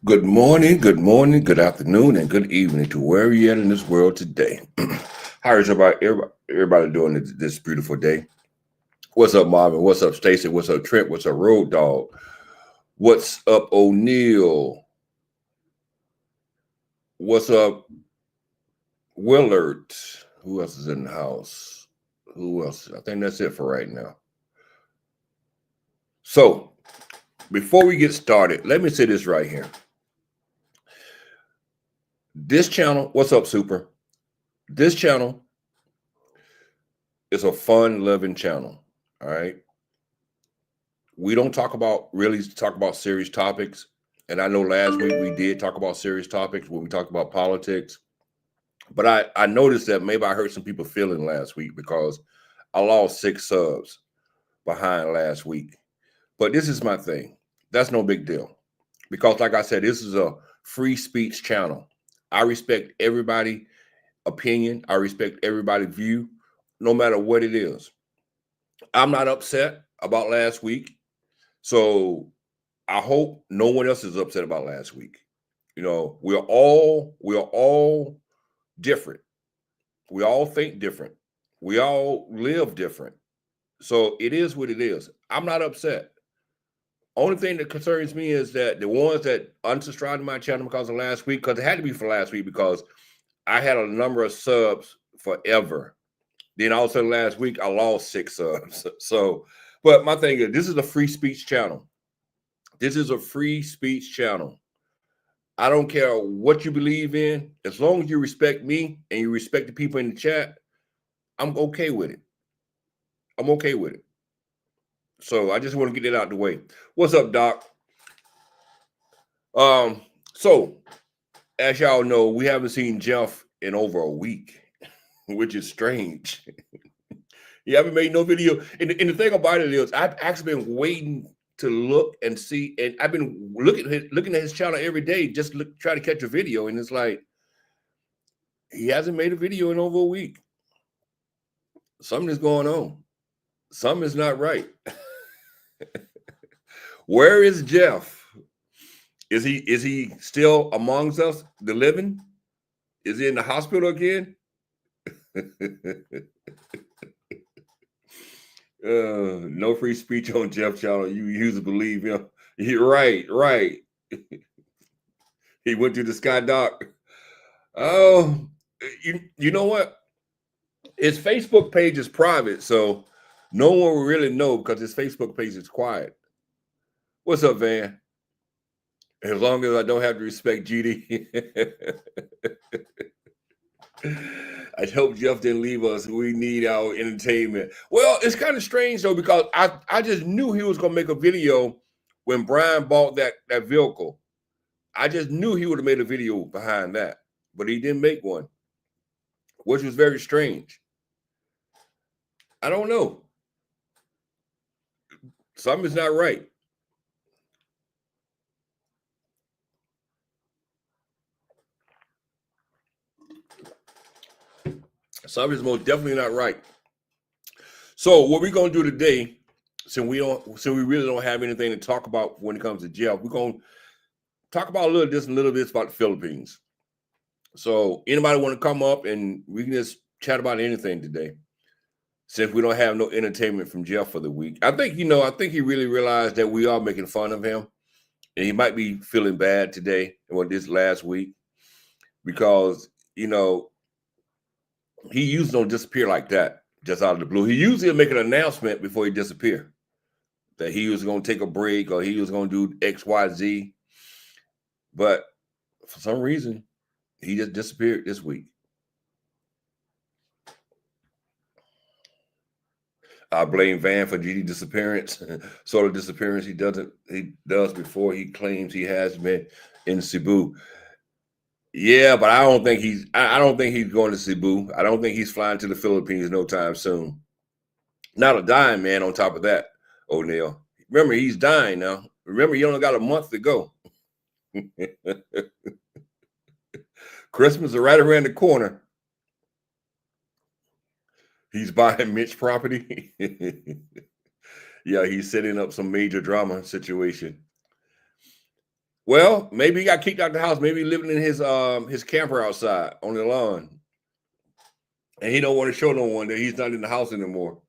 good afternoon, and good evening to wherever you're at in this world today. How is everybody doing this beautiful day? What's up, Marvin? What's up, Stacy? What's up, Trent? What's up, Road Dog? What's up, O'Neil? What's up, Willard? Who else is in the house? Who else? I think that's it for right now. So, before we get started, let me say this right here. This channel, what's up, Super? This channel is a fun loving channel. All right. We don't talk about serious topics. And I know last week we did talk about serious topics when we talked about politics. But I noticed that maybe I hurt some people feeling last week because I lost 6 subs behind last week. But this is my thing. That's no big deal. Because like I said, this is a free speech channel. I respect everybody's opinion. I respect everybody's view, no matter what it is. I'm not upset about last week. So I hope no one else is upset about last week. You know, we're all different. We all think different. We all live different. So it is what it is. I'm not upset. Only thing that concerns me is that the ones that unsubscribed to my channel because of last week, because it had to be for last week because I had a number of subs forever. Then all of a sudden last week I lost 6 subs. So, but my thing is, this is a free speech channel. This is a free speech channel. I don't care what you believe in. As long as you respect me and you respect the people in the chat, I'm okay with it. I'm okay with it. So I just want to get it out the way. What's up, Doc? Um, so as y'all know, we haven't seen Jeff in over a week, which is strange. He haven't made no video. And the thing about it is, I've actually been waiting to look and see, and I've been looking at his channel every day, just try to catch a video, and it's like he hasn't made a video in over a week. Something is going on. Something is not right. Where is Jeff? Is he still amongst us, the living? Is he in the hospital again? No free speech on Jeff channel. You used to believe him. You're right. He went to the Sky Doc. Oh, you know what? His Facebook page is private, so no one will really know because his Facebook page is quiet. What's up, Van? As long as I don't have to respect GD. I hope Jeff didn't leave us. We need our entertainment. Well, it's kind of strange though, because I just knew he was gonna make a video when Brian bought that vehicle. I just knew he would have made a video behind that, but he didn't make one, which was very strange. I don't know. Something's not right. Something's most definitely not right. So what we're gonna do today, since we really don't have anything to talk about when it comes to Jeff, we're gonna talk about a little bit about the Philippines. So anybody want to come up and we can just chat about anything today, since we don't have no entertainment from Jeff for the week. I think he really realized that we are making fun of him, and he might be feeling bad today or this last week because he usually don't disappear like that just out of the blue. He usually make an announcement before he disappear that he was going to take a break or he was going to do X, Y, Z. But for some reason, he just disappeared this week. I blame Van for GD disappearance, sort of disappearance he does before he claims he has been in Cebu. Yeah, but I don't think he's going to Cebu. I don't think he's flying to the Philippines no time soon. Not a dime, man, on top of that, O'Neil. Remember, he's dying now. Remember, he only got a month to go. Christmas is right around the corner. He's buying Mitch property. Yeah, he's setting up some major drama situation. Well, maybe he got kicked out the house. Maybe living in his camper outside on the lawn, and he don't want to show no one that he's not in the house anymore.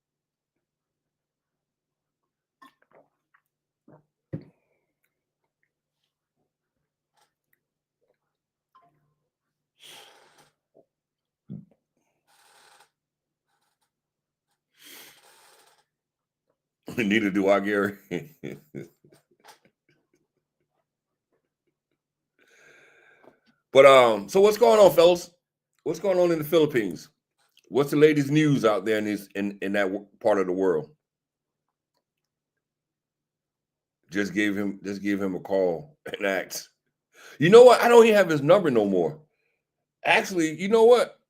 Neither do I, Gary. But so what's going on, fellas? What's going on in the Philippines? What's the latest news out there in that part of the world? Just give him a call and ask. You know what? I don't even have his number no more. Actually, you know what?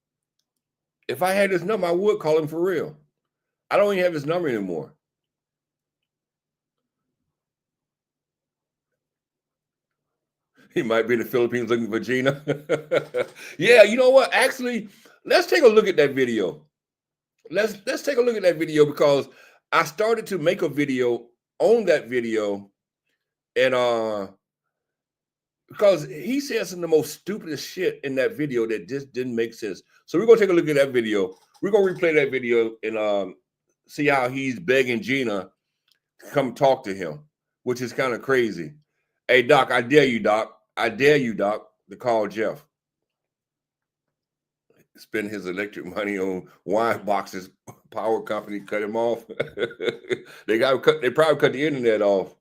If I had his number, I would call him for real. I don't even have his number anymore. He might be in the Philippines looking for Gina. Yeah, you know what? Actually, let's take a look at that video. Let's take a look at that video because I started to make a video on that video, and because he said some of the most stupidest shit in that video that just didn't make sense. So we're gonna take a look at that video. We're gonna replay that video and see how he's begging Gina to come talk to him, which is kind of crazy. Hey, Doc, I dare you, Doc. I dare you, Doc, to call Jeff. Spend his electric money on wine boxes. Power company cut him off. They probably cut the internet off.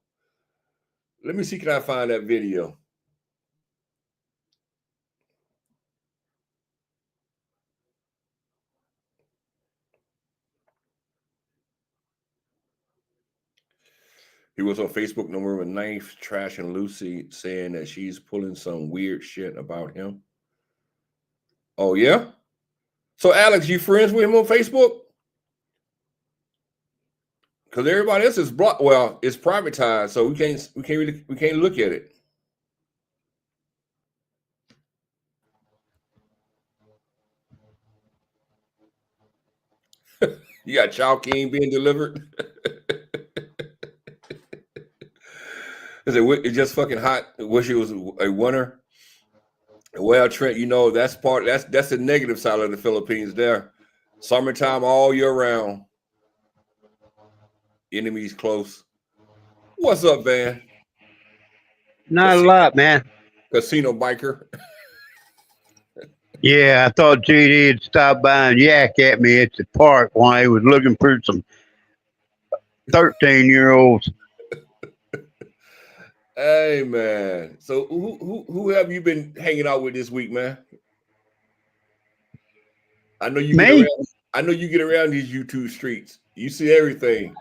Let me see, can I find that video? He was on Facebook November 9th, trashing Lucy, saying that she's pulling some weird shit about him. Oh, yeah? So, Alex, you friends with him on Facebook? Because everybody else is blocked. Well, it's privatized, so we can't look at it. You got Chowking being delivered. It's just fucking hot. Wish it was a winter. Well, Trent, you know that's the negative side of the Philippines. There, summertime all year round. Enemies close. What's up, Van? Not a lot, man. Casino biker. Yeah, I thought JD had stopped by and yak at me at the park while he was looking for some 13-year-olds. Hey, man. So who have you been hanging out with this week, man? I know you Me? get around these YouTube streets. You see everything.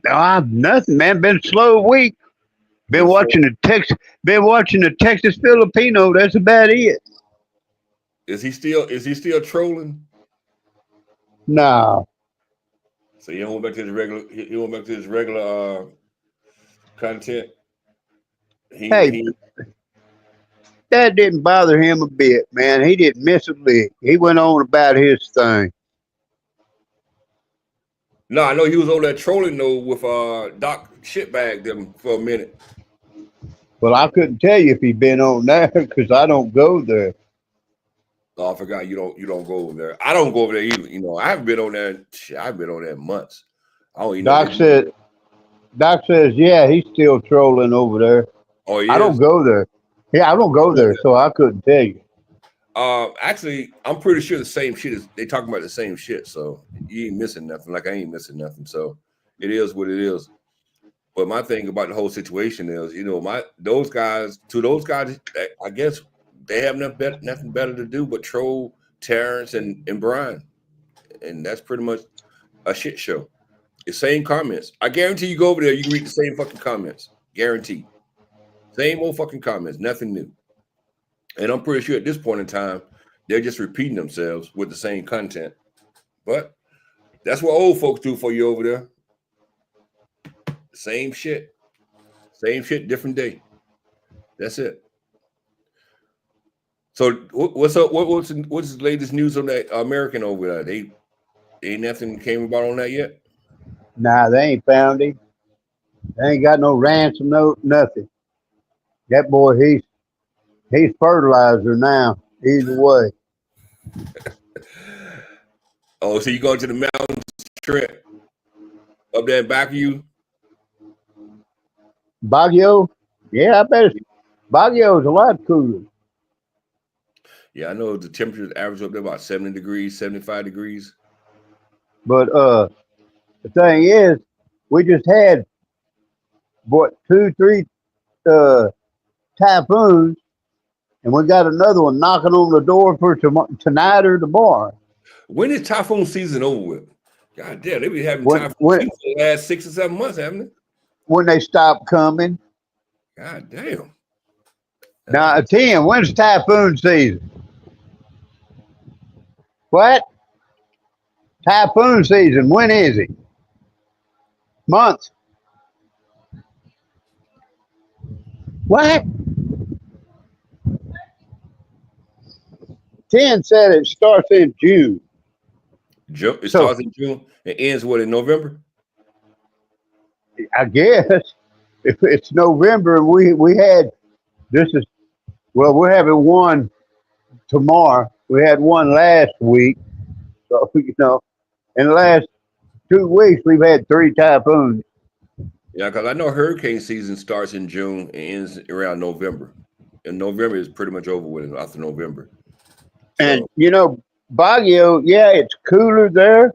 Nothing, man. Been a slow week. Been watching the Texas Filipino. That's about it. Is he still trolling? No. So he went back to his regular content. That didn't bother him a bit, man. He didn't miss a lick. He went on about his thing. No, I know he was on that trolling though with Doc shitbagged them for a minute. Well, I couldn't tell you if he'd been on there because I don't go there. Oh, I forgot you don't go over there. I don't go over there either. You know, I haven't been on there. I've been on there months. I don't even Doc says, yeah, he's still trolling over there. Oh, I don't go there. Yeah, I don't go there, so I couldn't tell you. Actually, I'm pretty sure the same shit is they talking about the same shit. So you ain't missing nothing. Like I ain't missing nothing. So it is what it is. But my thing about the whole situation is, you know, those guys, I guess they have nothing better to do but troll Terrence and Brian, and that's pretty much a shit show. The same comments. I guarantee you go over there, you can read the same fucking comments. Guaranteed. Same old fucking comments, nothing new. And I'm pretty sure at this point in time, they're just repeating themselves with the same content. But that's what old folks do for you over there. Same shit. Same shit, different day. That's it. So what's up? What's the latest news on that American over there? Ain't nothing came about on that yet? Nah, they ain't found him. They ain't got no ransom note, nothing. That boy, he's fertilizer now. Either way. Oh, so you going to the mountains, Trent? Up there in back of you? Baguio? Yeah, I bet Baguio's a lot cooler. Yeah, I know the temperatures average up there about 70 degrees, 75 degrees. But the thing is, we just had what 2, 3 typhoons, and we got another one knocking on the door for tonight or tomorrow. When is typhoon season over with? God damn, they be having When typhoon when season for the last 6 or 7 months, haven't they? when they stop coming. God damn. Now, 10. When's typhoon season? What? Typhoon season. When is it? Month. What? 10 said it starts in June. It starts in June and ends what, in November? I guess if it's November and we had we're having one tomorrow. We had one last week. So in the last 2 weeks we've had 3 typhoons. Yeah, because I know hurricane season starts in June and ends around November. And November is pretty much over with after November. And Baguio, yeah, it's cooler there,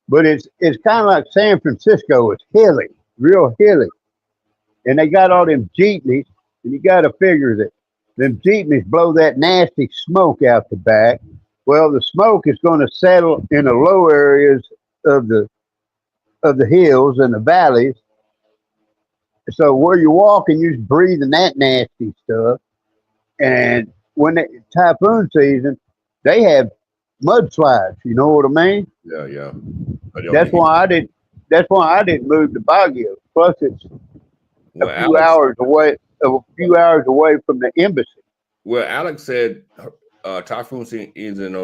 but it's kind of like San Francisco. It's hilly, real hilly. And they got all them jeepneys, and you got to figure that them jeepneys blow that nasty smoke out the back. Well, the smoke is going to settle in the low areas of the hills and the valleys. So where you're walking, you're just breathing that nasty stuff. And when typhoon season, they have mudslides. You know what I mean? Yeah. That's why I didn't move to Baguio. Plus, it's a few hours away from the embassy. Well, Alex said typhoon season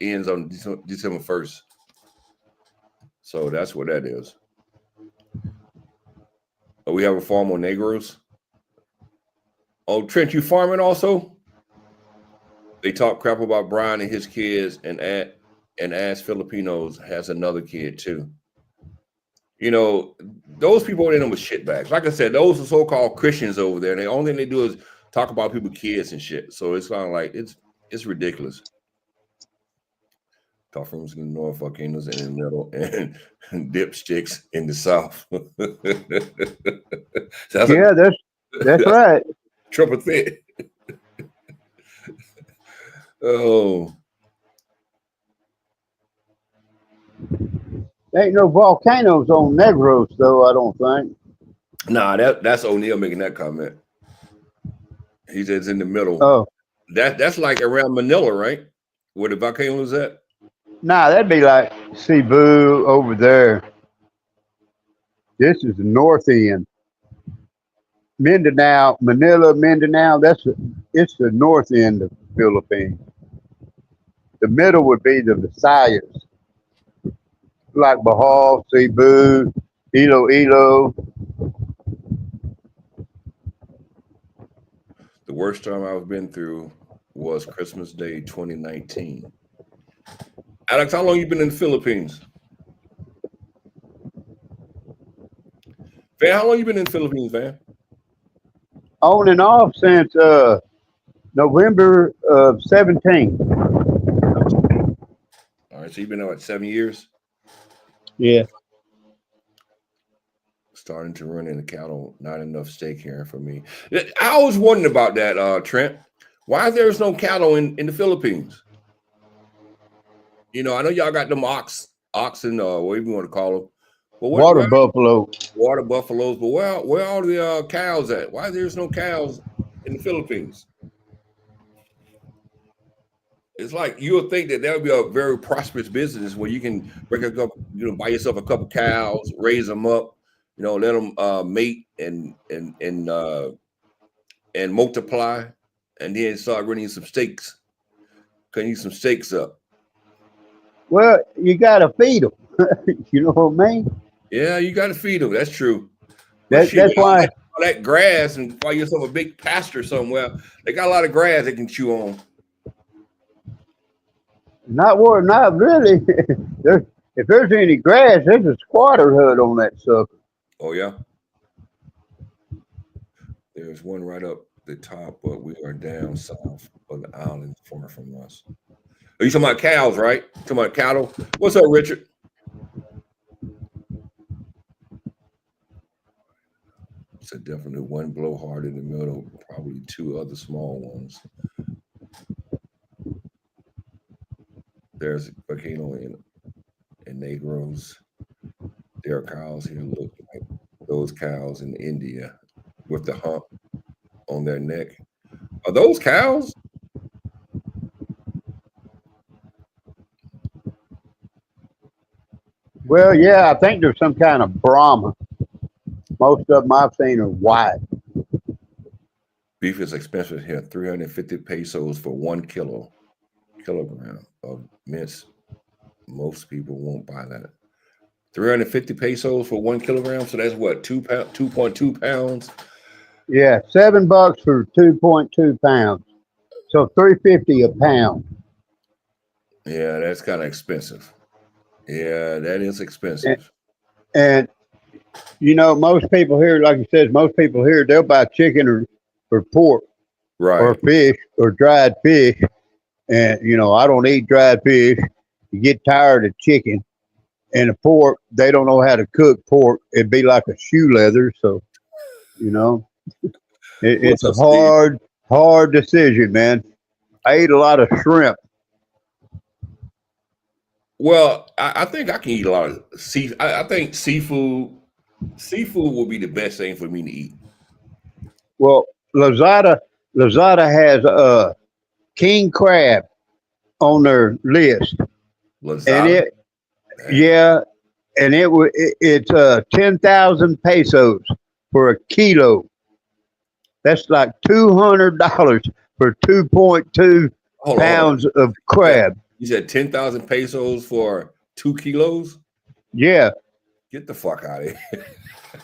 ends on December 1st. So that's what that is. We have a farm on Negros. Oh, Trent, you farming also? They talk crap about Brian and his kids, and Ass Filipinos has another kid too. Those people in them with shitbags. Like I said, those are so-called Christians over there, and the only thing they do is talk about people's kids and shit. So it's kind of like it's ridiculous. Typhoons in the north, volcanoes in the middle, and dipsticks in the south. That's right. Triple threat. Oh. Ain't no volcanoes on Negros, though, I don't think. Nah, that's O'Neill making that comment. He says in the middle. Oh. That's like around Manila, right? Where the volcano is at? Nah, that'd be like Cebu over there. This is the north end. Mindanao, Mindanao, it's the north end of the Philippines. The middle would be the Visayas, like Bohol, Cebu, Iloilo. The worst time I've been through was Christmas Day 2019. Alex, how long you been in the Philippines? Van, how long you been in the Philippines, Van? On and off since November of 17. All right, so you've been there, 7 years? Yeah. Starting to run into cattle, not enough steak here for me. I was wondering about that, Trent. Why there's no cattle in the Philippines? I know y'all got them oxen, whatever you want to call them. But Water buffalo. Water buffaloes. But where are all the cows at? Why there's no cows in the Philippines? It's like you would think that would be a very prosperous business where you can break a couple, buy yourself a couple cows, raise them up, let them mate and multiply, and then start running some steaks. Cutting you some steaks up. Well, you gotta feed them. You know what I mean? Yeah, you got to feed them. That's true. That's why all that grass and find yourself a big pasture somewhere. They got a lot of grass they can chew on. Not really. There, if there's any grass, there's a squatter hut on that sucker. Oh yeah, there's one right up the top, but we are down south of the island, far from us. Are you talking about cows, right? Talking about cattle? What's up, Richard? So definitely one blowhard in the middle, probably two other small ones. There's a volcano in Negros. There are cows here. Look like those cows in India with the hump on their neck. Are those cows? Well, yeah, I think there's some kind of Brahma. Most of them I've seen are white. Beef is expensive here. 350 pesos for 1 kilogram of mince. Most people won't buy that. 350 pesos for 1 kilogram. So that's what, 2.2 pounds. Yeah, $7 for 2.2 pounds. So 350 a pound. Yeah, that's kind of expensive. Yeah, that is expensive. And you know, most people here, like you said, most people here they'll buy chicken or pork or Right. fish or dried fish. And you know, I don't eat dried fish. You get tired of chicken and the pork. They don't know how to cook pork. It'd be like a shoe leather. So you know, What's it's a up, Steve? hard decision, man. I eat a lot of shrimp. Well, I think I can eat a lot of I think seafood will be the best thing for me to eat. Well, Lazada Lazada has king crab on their list, and Lasagna. it Damn. yeah, and it's 10,000 pesos for a kilo. That's like $200 for 2.2 Hold on. pounds of You said, crab. you said 10,000 pesos for 2 kilos? Yeah, Get the fuck out of here.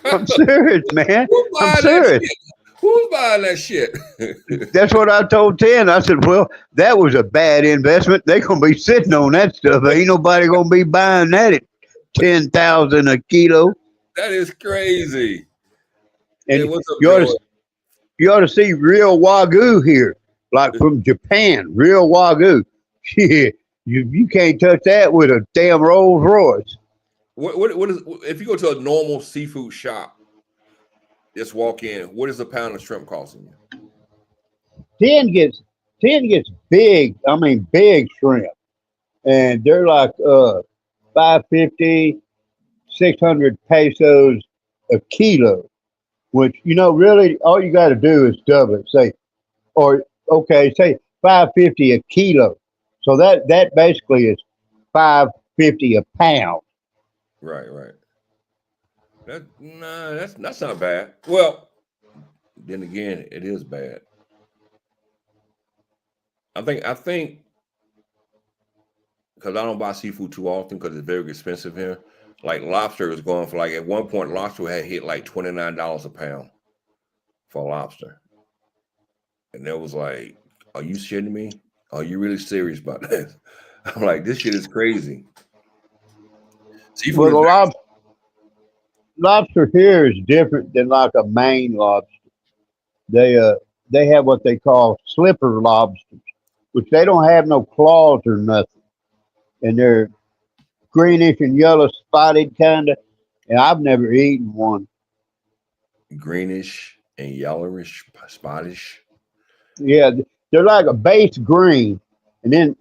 I'm serious, man. Who's I'm buying that serious. shit? Who's buying that shit? That's what I told Ten. I said, "Well, that was a bad investment. They're gonna be sitting on that stuff. Ain't nobody gonna be buying that at 10,000 a kilo." That is crazy. Hey, And what's up, you ought to Joy? you ought to see real wagyu here, like from Japan. Real wagyu. Shit, you can't touch that with a damn Rolls Royce. What is if you go to a normal seafood shop, just walk in, what is a pound of shrimp costing you? Ten gets ten gets big. I mean, big shrimp, and they're like 550, 600 pesos a kilo. Which you know, really, all you got to do is double it. Say, or okay, say 550 a kilo. So that basically is 550 a pound. Right, right. That's not bad. Well, then again, it is bad. I think because I don't buy seafood too often because it's very expensive here. Like lobster is going for like at one point lobster had hit like $29 a pound for lobster. And it was like, are you shitting me? Are you really serious about this? I'm like, this shit is crazy. Seafood Well, is the very lobster here is different than like a Maine lobster. They uh they have what they call slipper lobsters, which they don't have no claws or nothing, and they're greenish and yellow spotted kind of. And I've never eaten one. greenish and yellowish, spottish. Yeah, they're like a base green, and then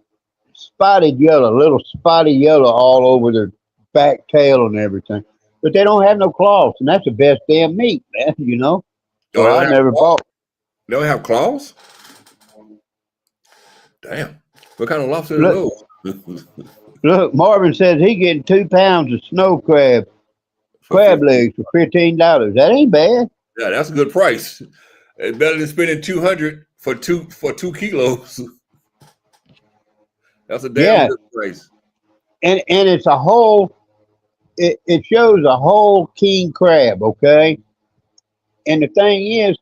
spotted yellow, little spotty yellow all over their back tail and everything. But they don't have no claws, and that's the best damn meat, man. You know. Oh, So they I don't have never claws? bought. They don't have claws? Damn. What kind of lobster are Look, those? look. Marvin says he getting 2 pounds of snow For crab 15. legs for $15. That ain't bad. Yeah, that's a good price. It's better than spending 200 for 2 kilos. That's a damn Yeah, good price. and it's a whole. It shows a whole king crab, okay, And the thing is,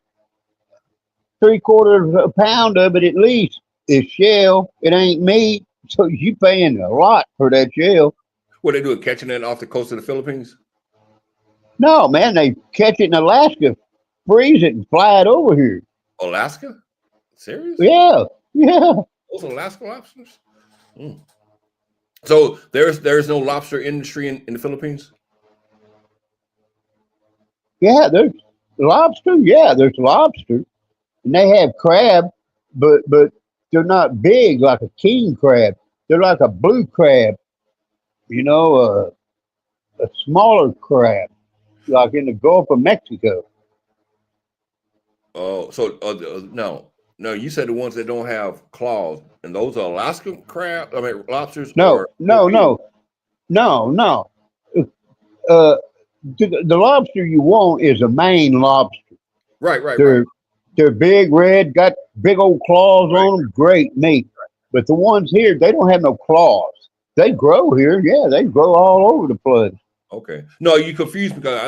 3/4 of a pound of it at least is shell. It ain't meat. So you paying a lot for that shell. What they do, catching it off the coast of the Philippines? No, man, they catch it in Alaska, freeze it, and fly it over here. Alaska? Serious? Yeah, yeah, Those are Alaska lobsters? Mm. So there's no lobster industry in the Philippines? yeah. There's lobster. Yeah, there's lobster, and they have crab, but they're not big like a king crab. They're like a blue crab, you know, a smaller crab, like in the Gulf of Mexico. Oh, so no, you said the ones that don't have claws, and those are Alaskan crab, I mean lobsters No, or no, Philippines? no, no, no. Uh, the lobster you want is a Maine lobster. Right. They're they're big, red, got big old claws on them. Great meat. But the ones here, they don't have no claws. They grow here. Yeah, they grow all over the place. Okay. No, you confused because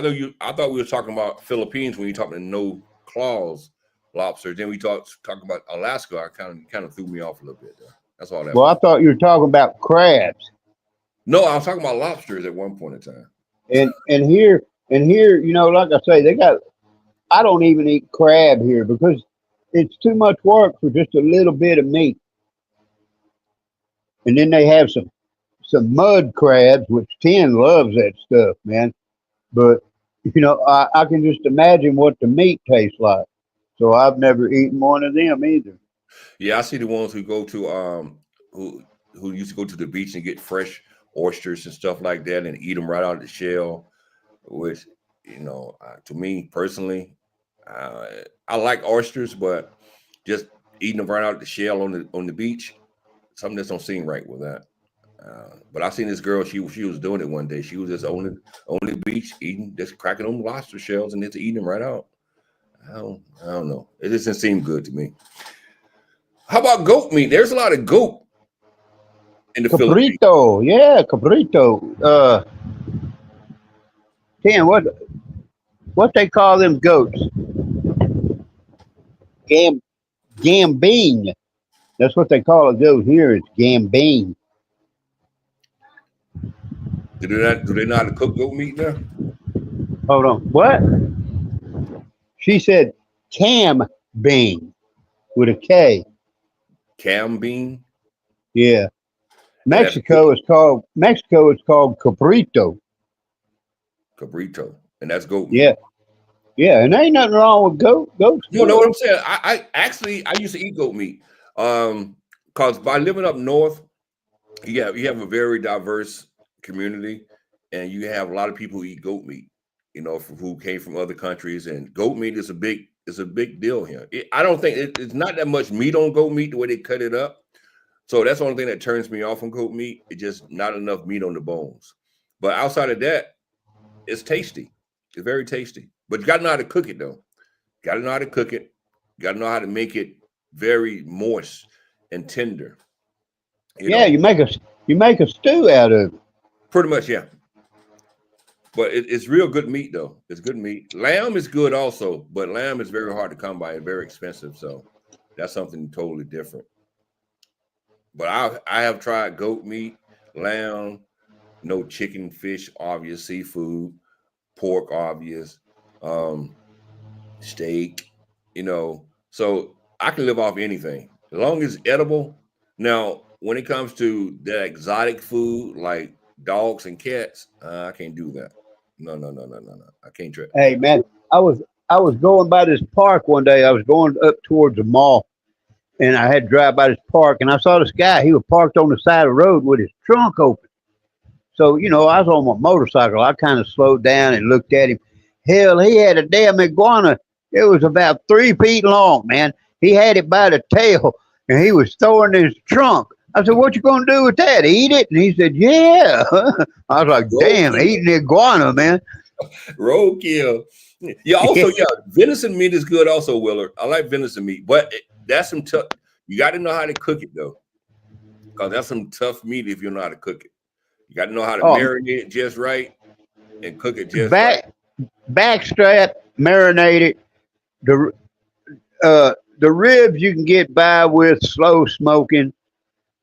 I thought we were talking about Philippines when you talking about no claws lobsters. Then we talk about Alaska. I kind of threw me off a little bit there. That's all that Well, I was. thought you were talking about crabs. No, I was talking about lobsters at one point in time. And here, like I say, they got. I don't even eat crab here because it's too much work for just a little bit of meat. And then they have some mud crabs, which Ten loves that stuff, man. But I can just imagine what the meat tastes like. So I've never eaten one of them either. Yeah, I see the ones who go to who used to go to the beach and get fresh oysters and stuff like that and eat them right out of the shell. Which to me personally, uh, I like oysters, but just eating them right out of the shell on the beach, something that don't seem right with that. But I seen this girl. She was doing it one day. She was just on the beach eating, just cracking them lobster shells and just eating them right out. I don't know. It doesn't seem good to me. How about goat meat? There's a lot of goat in the Philippines. Caprito, yeah, caprito. Ten, what they call them goats? Gam gambine. That's what they call a goat here. It's gambine. Do they know how to cook goat meat now? Hold on. What? She said cam bean with a K. Cam bean Yeah. and that's Mexico is called cabrito. cabrito and that's goat meat. Yeah. Yeah. And ain't nothing wrong with goat. Goat's You know good. what I'm saying? I used to eat goat meat. Because by living up north, you have a very diverse community, and you have a lot of people who eat goat meat. Who came from other countries, and goat meat is a big deal here. I don't think it's not that much meat on goat meat the way they cut it up. So that's the only thing that turns me off on goat meat. It's just not enough meat on the bones. But outside of that, it's tasty. It's very tasty. But you got to know how to cook it though. Got to know how to cook it. Got to know how to make it very moist and tender. You Yeah, know, you make a stew out of it. pretty much, yeah. But it's real good meat though. It's good meat. Lamb is good also, but lamb is very hard to come by and very expensive. So that's something totally different. But I have tried goat meat, lamb, no chicken, fish, obvious seafood, pork, obvious, um, steak. So I can live off anything as long as it's edible. Now, when it comes to that exotic food like dogs and cats, I can't do that. No. I can't try. Hey man, I was going by this park one day. I was going up towards the mall, and I had to drive by this park, and I saw this guy. He was parked on the side of the road with his trunk open. So I was on my motorcycle. I kind of slowed down and looked at him. Hell, he had a damn iguana. It was about 3 feet long, man. He had it by the tail, and he was throwing it in his trunk. I said, "What you gonna do with that? Eat it?" And he said, "Yeah." I was like, "Damn, Roadkill. eating iguana, man." Roadkill. Yeah, also, yeah, venison meat is good also, Willard. I like venison meat, but that's some tough. You got to know how to cook it though, because that's some tough meat if you know how to cook it. You got to know how to Oh, marinate it just right and cook it just right. back backstrap, marinated, the the ribs you can get by with slow smoking.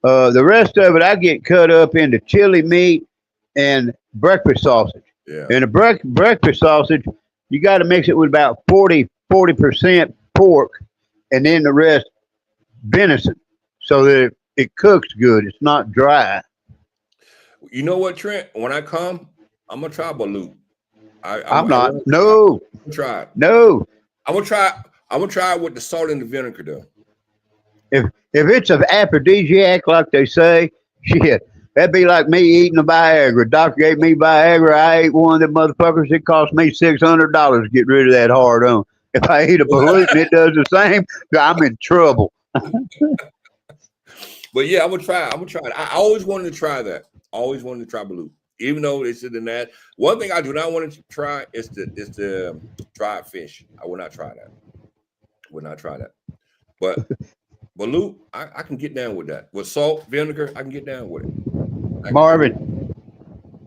The rest of it, I get cut up into chili meat and breakfast sausage. Yeah. And the breakfast sausage, you got to mix it with about 40% pork, and then the rest venison, so that it cooks good. It's not dry. You know what, Trent? When I come, I'm gonna try balut. I'm I not. want No, to try it. no. I'm gonna try. I'm gonna try it with the salt and the vinegar though. If it's an aphrodisiac like they say, shit, that'd be like me eating a Viagra. Doctor gave me Viagra. I ate one of them motherfuckers. It cost me $600 to get rid of that hard on. If I eat a balut and it does the same, I'm in trouble. But yeah, I'm gonna try. I'm gonna try it. I always wanted to try that. Always wanted to try balut. Even though they said in that, one thing I do not want to try is the dried fish. I will not try that. Would not try that. But balut, I can get down with that. With salt, vinegar, I can get down with it.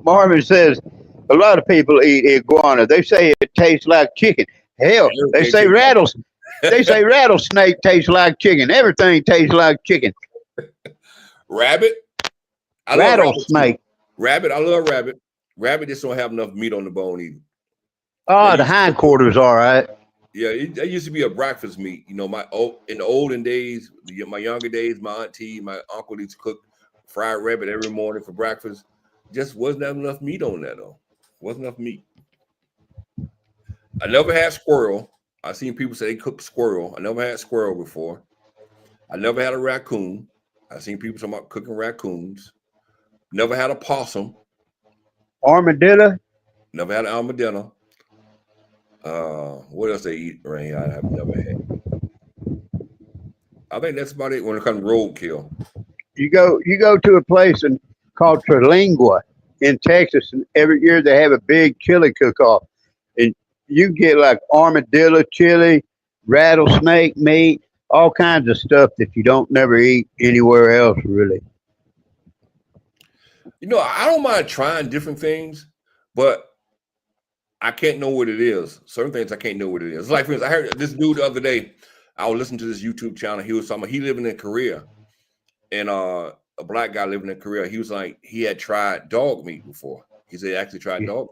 Marvin says a lot of people eat iguana. They say it tastes like chicken. Hell, they say rattlesnake tastes like chicken. Everything tastes like chicken. Rabbit. I love Rattlesnake. Rabbit. I love rabbit. Rabbit just don't have enough meat on the bone either. Oh, the hindquarters, all right. Yeah, it used to be a breakfast meat. You know, in the olden days, my younger days, my auntie, my uncle used to cook fried rabbit every morning for breakfast. Just wasn't enough meat on that though. Wasn't enough meat. I never had squirrel. I seen people say they cook squirrel. I never had squirrel before. I never had a raccoon. I seen people talking about cooking raccoons. Never had a possum. Armadillo. Never had an armadillo. What else they eat around here? I have never had. I think that's about it when it comes to roadkill. You go to a place called Terlingua in Texas, and every year they have a big chili cook-off, and you get like armadillo chili, rattlesnake meat, all kinds of stuff that you don't never eat anywhere else, really. You know, I don't mind trying different things, but I can't know what it is. Certain things I can't know what it is. Like, for instance, I heard this dude the other day. I was listening to this YouTube channel. He was talking about he living in Korea, and a black guy living in Korea. He was like he had tried dog meat before. He said he actually tried dog.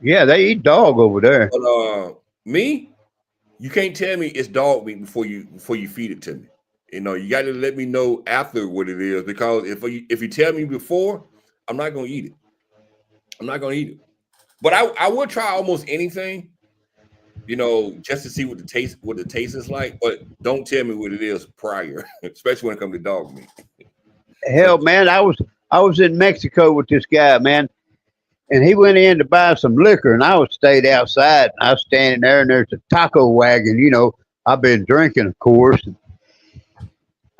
Yeah, they eat dog over there. But me, you can't tell me it's dog meat before you feed it to me. You know, you got to let me know after what it is, because if you tell me before, I'm not gonna eat it. I'm not gonna eat it. But I would try almost anything, you know, just to see what the taste is like. But don't tell me what it is prior, especially when it comes to dog meat. Hell, man, I was in Mexico with this guy, man, and he went in to buy some liquor, and I was stayed outside. And I was standing there, and there's a taco wagon. You know, I've been drinking, of course.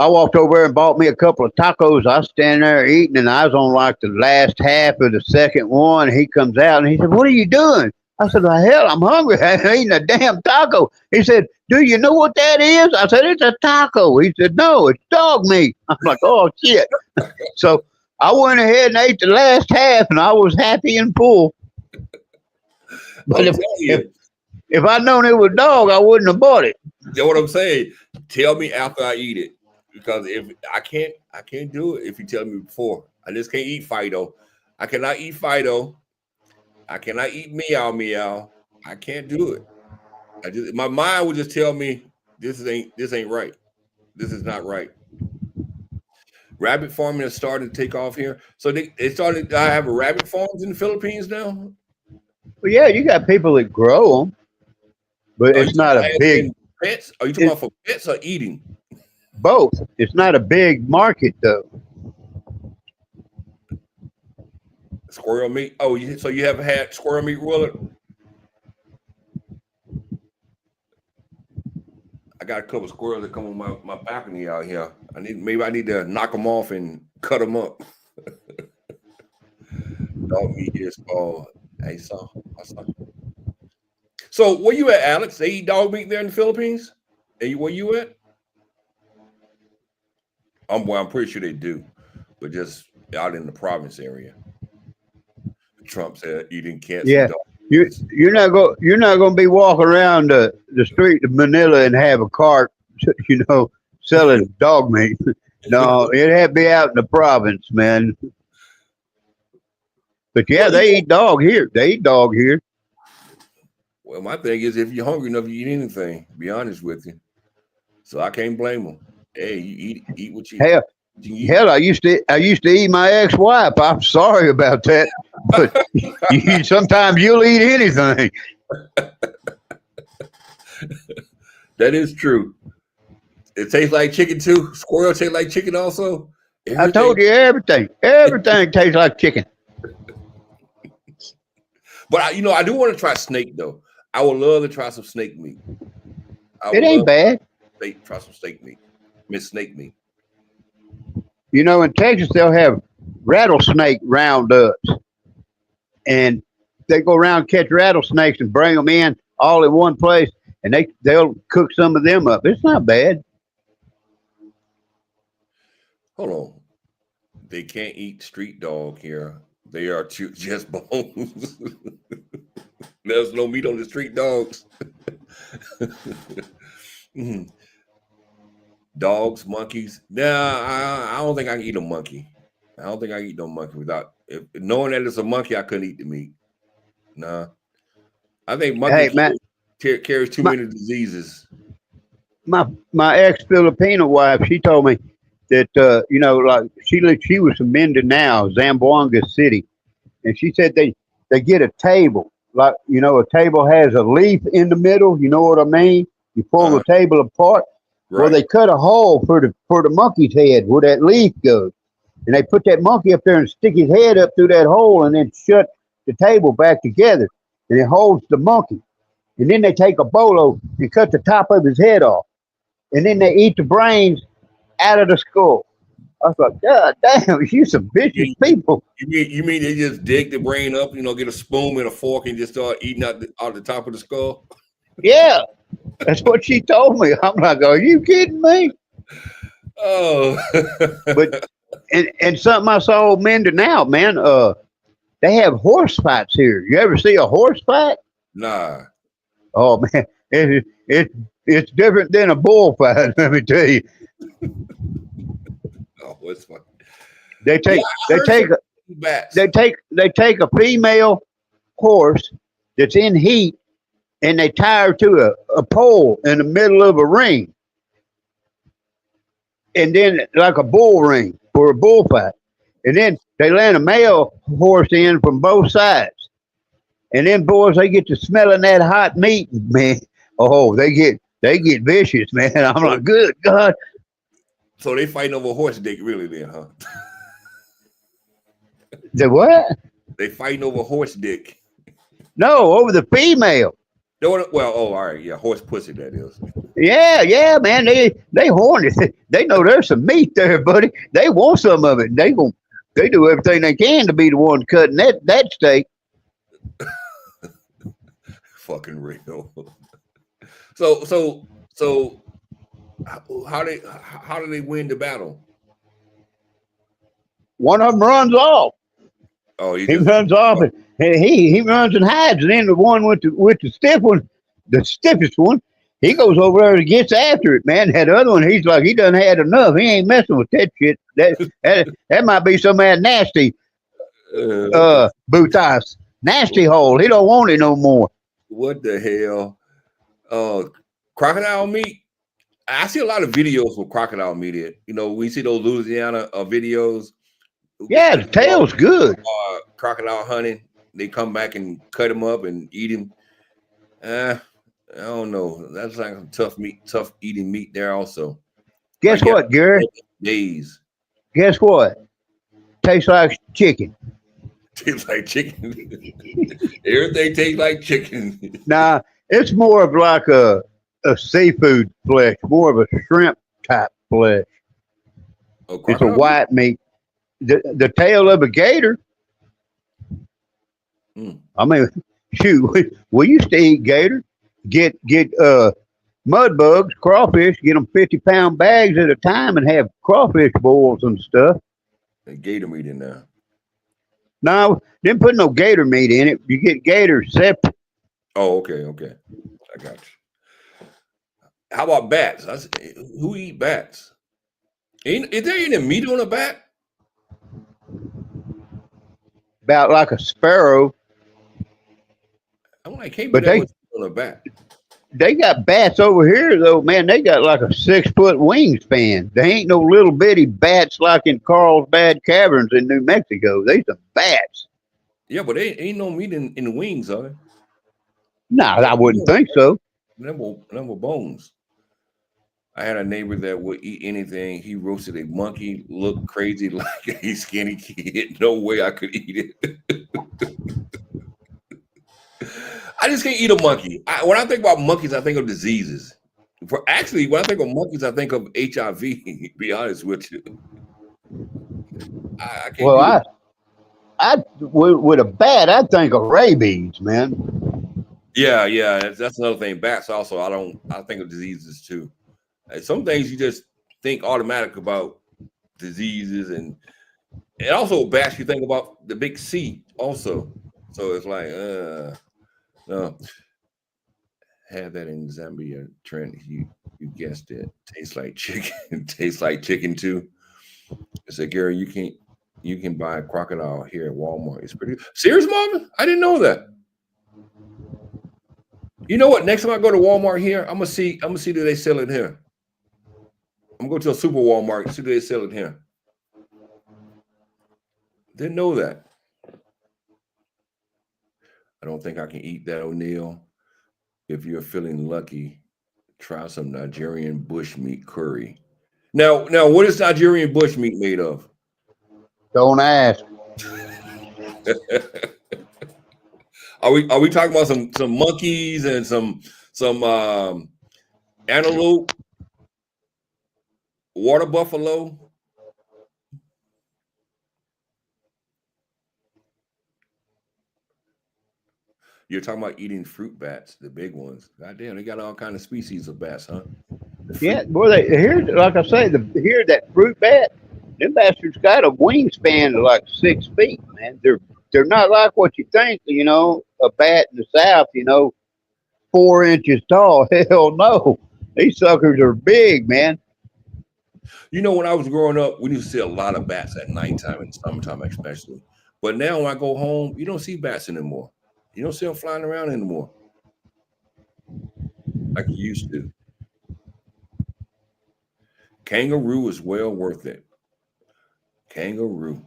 I walked over there and bought me a couple of tacos. I was standing there eating, and I was on like the last half of the second one. He comes out and he said, "What are you doing?" I said, "Well, hell, I'm hungry. I'm eating a damn taco." He said, "Do you know what that is?" I said, "It's a taco." He said, "No, it's dog meat." I'm like, "Oh, shit." So I went ahead and ate the last half, and I was happy and full. But if I'd known it was dog, I wouldn't have bought it. You know what I'm saying? Tell me after I eat it, because if I can't do it if you tell me before. I just can't eat Fido. I cannot eat Fido. I cannot eat meow meow. I can't do it. My mind would just tell me this ain't right. This is not right. Rabbit farming is starting to take off here. So they started. I have a rabbit farms in the Philippines now. Well, yeah, you got people that grow them, but it's not a big. Pets? Are you talking about for pets or eating? Both. It's not a big market though. Squirrel meat. Oh, so you haven't had squirrel meat, Willard? I got a couple of squirrels that come on my balcony out here. I need to knock them off and cut them up. Dog meat is called. I saw. So where you at, Alex? They eat dog meat there in the Philippines? Where you at? I'm pretty sure they do, but just out in the province area. Trump said eating cats. Yeah, You're not going to be walking around the street of Manila and have a cart, selling dog meat. No, it had to be out in the province, man. But yeah, Well, they eat dog here. They eat dog here. well, my thing is, if you're hungry enough, you eat anything. To be honest with you, so I can't blame them. Hey, you eat what you Hell, eat. hell, I used to eat my ex-wife. I'm sorry about that, but sometimes you'll eat anything. That is true. It tastes like chicken too. Squirrel tastes like chicken also. I told you everything. Everything tastes like chicken. But I do want to try snake though. I would love to try some snake meat. It ain't bad. Try some snake meat. Miss snake meat. In Texas they'll have rattlesnake roundups, and they go around catch rattlesnakes and bring them in all in one place, and they'll cook some of them up. It's not bad. Hold on. They can't eat street dog here. They are just bones. There's no meat on the street dogs. Dogs, monkeys. Nah, I don't think I can eat a monkey. I don't think I can eat no monkey without knowing that it's a monkey. I couldn't eat the meat. Nah, I think monkey carries too many diseases. My ex Filipino wife, she told me that like she was from Mindanao, Zamboanga City, and she said they get a table, like a table has a leaf in the middle. You know what I mean? You pull the table apart. Right. Well, they cut a hole for the monkey's head where that leaf goes, and they put that monkey up there and stick his head up through that hole, and then shut the table back together, and it holds the monkey. And then they take a bolo and cut the top of his head off, and then they eat the brains out of the skull. I was like, God damn, you some vicious people. You mean they just dig the brain up, get a spoon and a fork and just start eating out the top of the skull? Yeah, that's what she told me. I'm like, are you kidding me? Oh. But and something I saw in Mindanao, man, they have horse fights here. You ever see a horse fight? Nah. Oh man, it's different than a bullfight. Let me tell you. Oh, it's fun. They take a female horse that's in heat, and they tie her to a pole in the middle of a ring, and then like a bull ring for a bullfight, and then they land a male horse in from both sides, and then boys they get to smelling that hot meat, man. Oh, they get vicious, man. I'm like, good God. So they fighting over horse dick, really? Then, huh? The what? They fighting over horse dick. No, over the female. Well, all right, yeah, horse pussy. That is. Yeah, man. They horny. They know there's some meat there, buddy. They want some of it. They do everything they can to be the one cutting that steak. Fucking real. So how do they win the battle? One of them runs off. Oh, he runs off, and he runs and hides. And then the one with the stiff one, the stiffest one, he goes over there and gets after it, man. That other one, he's like, he done had enough. He ain't messing with that shit. That might be some of that nasty Boothas. Nasty hole. He don't want it no more. What the hell? Crocodile meat. I see a lot of videos with crocodile meat. We see those Louisiana videos. Yeah, the tail's good. Crocodile hunting. They come back and cut him up and eat him. I don't know. That's like tough eating meat there also. Guess what, Gary? Days. Guess what? Tastes like chicken. Tastes like chicken. Everything tastes like chicken. Nah, it's more of like a seafood flesh, more of a shrimp type flesh. It's a white meat. The tail of a gator. I mean, shoot, we used to eat gator. Get mud bugs, crawfish, get them 50-pound bags at a time and have crawfish boils and stuff. And gator meat in there. No, didn't put no gator meat in it. You get gators separate. Oh, okay, okay. I got you. How about bats? Who eat bats? Is there any meat on a bat? About like a sparrow. I'm like, can't be But that much meat on a bat. they got bats over here though, man. They got like a 6 foot wingspan. They ain't no little bitty bats like in Carlsbad Caverns in New Mexico. They some bats. Yeah, but they ain't no meat in the wings, are there? Nah, I wouldn't think so. Number bones. I had a neighbor that would eat anything. He roasted a monkey, looked crazy like a skinny kid. No way I could eat it. I just can't eat a monkey. When I think about monkeys, I think of diseases. When I think of monkeys, I think of HIV. To be honest with you, I can't Well, do it. with a bat, I think of rabies, man. Yeah, that's another thing. Bats also, I think of diseases too. Some things you just think automatic about diseases, and also bats. You think about the big C also. So it's like, no. Have that in Zambia, Trent. You guessed it. Tastes like chicken. Tastes like chicken too. I said, Gary, you can buy a crocodile here at Walmart. It's pretty serious, Marvin. I didn't know that. You know what? Next time I go to Walmart here, I'm gonna see do they sell it here. I'm gonna go to a super Walmart and see do they sell it here. Didn't know that. I don't think I can eat that, O'Neill. If you're feeling lucky, try some Nigerian bushmeat curry. Now, what is Nigerian bushmeat made of? Don't ask. Are we talking about some monkeys and some antelope, water buffalo? You're talking about eating fruit bats, the big ones. God damn, they got all kind of species of bats, huh? Yeah, boy, here, like I say, here that fruit bat, them bastards got a wingspan of like 6 feet, man. They're not like what you think. You know, a bat in the south, 4 inches tall. Hell no, these suckers are big, man. You know, when I was growing up, we used to see a lot of bats at nighttime and summertime, especially. But now when I go home, you don't see bats anymore. You don't see them flying around anymore like you used to. Kangaroo is well worth it. Kangaroo.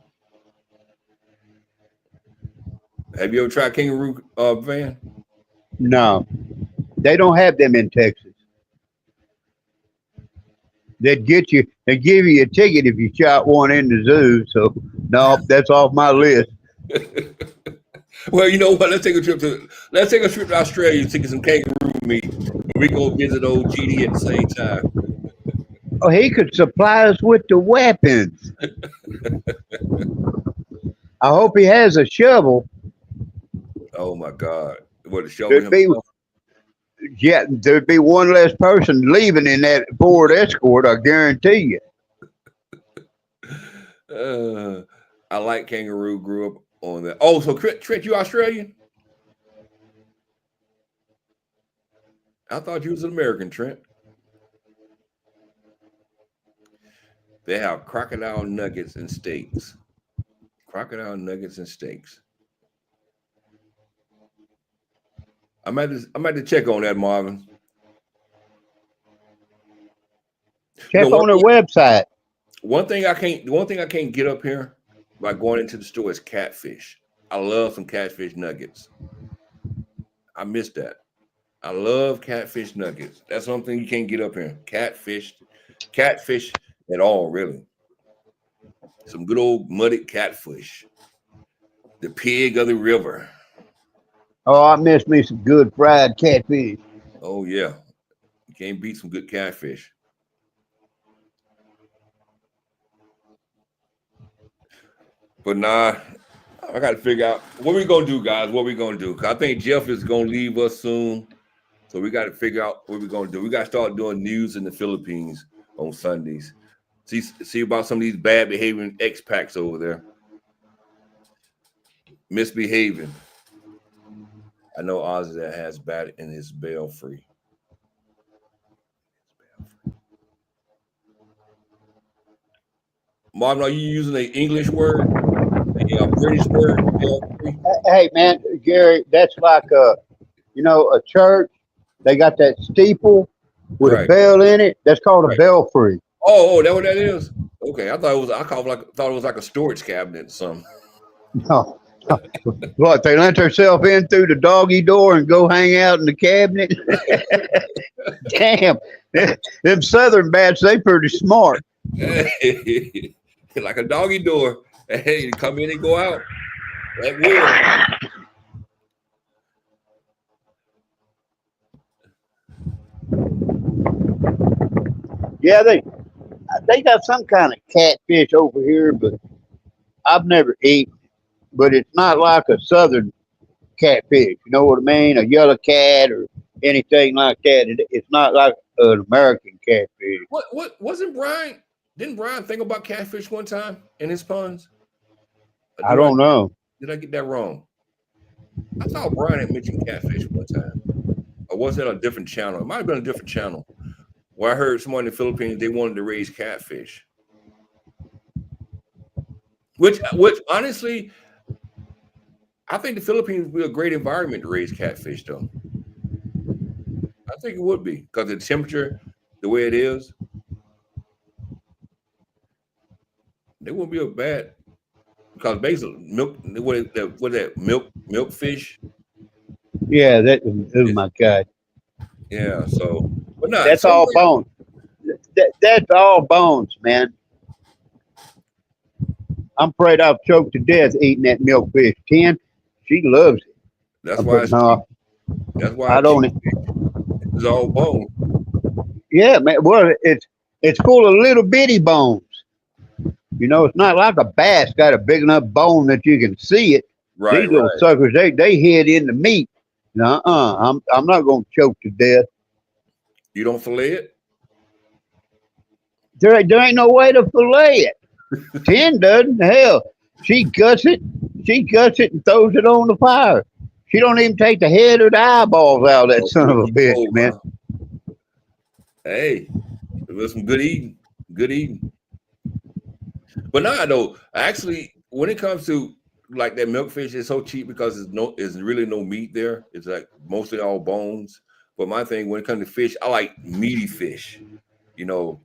Have you ever tried kangaroo, Van? No, they don't have them in Texas. They'd get you and give you a ticket if you shot one in the zoo. So no, that's off my list. Well, you know what? Let's take a trip to Australia and take some kangaroo meat. We go visit old GD at the same time. Oh, he could supply us with the weapons. I hope he has a shovel. Oh my God! What a show There'd be, yeah, there'd be one less person leaving in that Ford Escort. I guarantee you. I like kangaroo. Grew up on that. Oh, so Trent, you Australian? I thought you was an American, Trent. They have crocodile nuggets and steaks. Crocodile nuggets and steaks. I'm at to check on that, Marvin. Check on their website. One thing I can't get up here by going into the store is catfish. I love some catfish nuggets. I miss that. I love catfish nuggets. That's something you can't get up here. Catfish at all, really. Some good old muddy catfish. The pig of the river. Oh, I miss me some good fried catfish. Oh yeah, you can't beat some good catfish. But nah, I got to figure out what we gonna do, guys. What we gonna do? Cause I think Jeff is gonna leave us soon, so we got to figure out what we're gonna do. We got to start doing news in the Philippines on Sundays. See about some of these bad behaving expats over there. Misbehaving. I know Ozzy that has bat in his belfry. Marvin, are you using an English word? A British word? Belfry? Hey, man, Gary, that's like a church. They got that steeple with a Right. bell in it. That's called a Right. belfry. Oh, that what that is? Okay. I thought it was thought it was like a storage cabinet or something. No. What, they let themselves in through the doggy door and go hang out in the cabinet? Damn. Them southern bats, they pretty smart. Like a doggy door. Hey, you come in and go out. That will. Yeah, they got some kind of catfish over here, but I've never eaten. But it's not like a southern catfish. You know what I mean? A yellow cat or anything like that. It's not like an American catfish. What wasn't Brian? Didn't Brian think about catfish one time in his puns? Or I don't know. did I get that wrong? I thought Brian had mentioned catfish one time. Or was that a different channel? It might have been a different channel. Where I heard someone in the Philippines, they wanted to raise catfish. Which honestly, I think the Philippines would be a great environment to raise catfish, though. I think it would be because the temperature, the way it is, they wouldn't be a bad. Because basically, milk fish. Yeah, oh my God. Yeah, so but not That's all bones. That's all bones, man. I'm afraid I'll choke to death eating that milkfish. Ken, she loves it. that's why But it's no, cheap. That's why I it's don't. cheap. It's all bone. Yeah, man. Well, it's full of little bitty bones. You know, it's not like a bass got a big enough bone that you can see it. Right, These little right. suckers, they hid in the meat. I'm not gonna choke to death. You don't fillet it? There ain't no way to fillet it. Ten doesn't. Hell, she guts it. She guts it and throws it on the fire. She don't even take the head or the eyeballs out of that Oh, son of a you bitch, cold, man. huh? Hey, it was some good eating. Good eating. But now though, actually, when it comes to like that milkfish, it's so cheap because it's really no meat there. It's like mostly all bones. But my thing when it comes to fish, I like meaty fish. You know,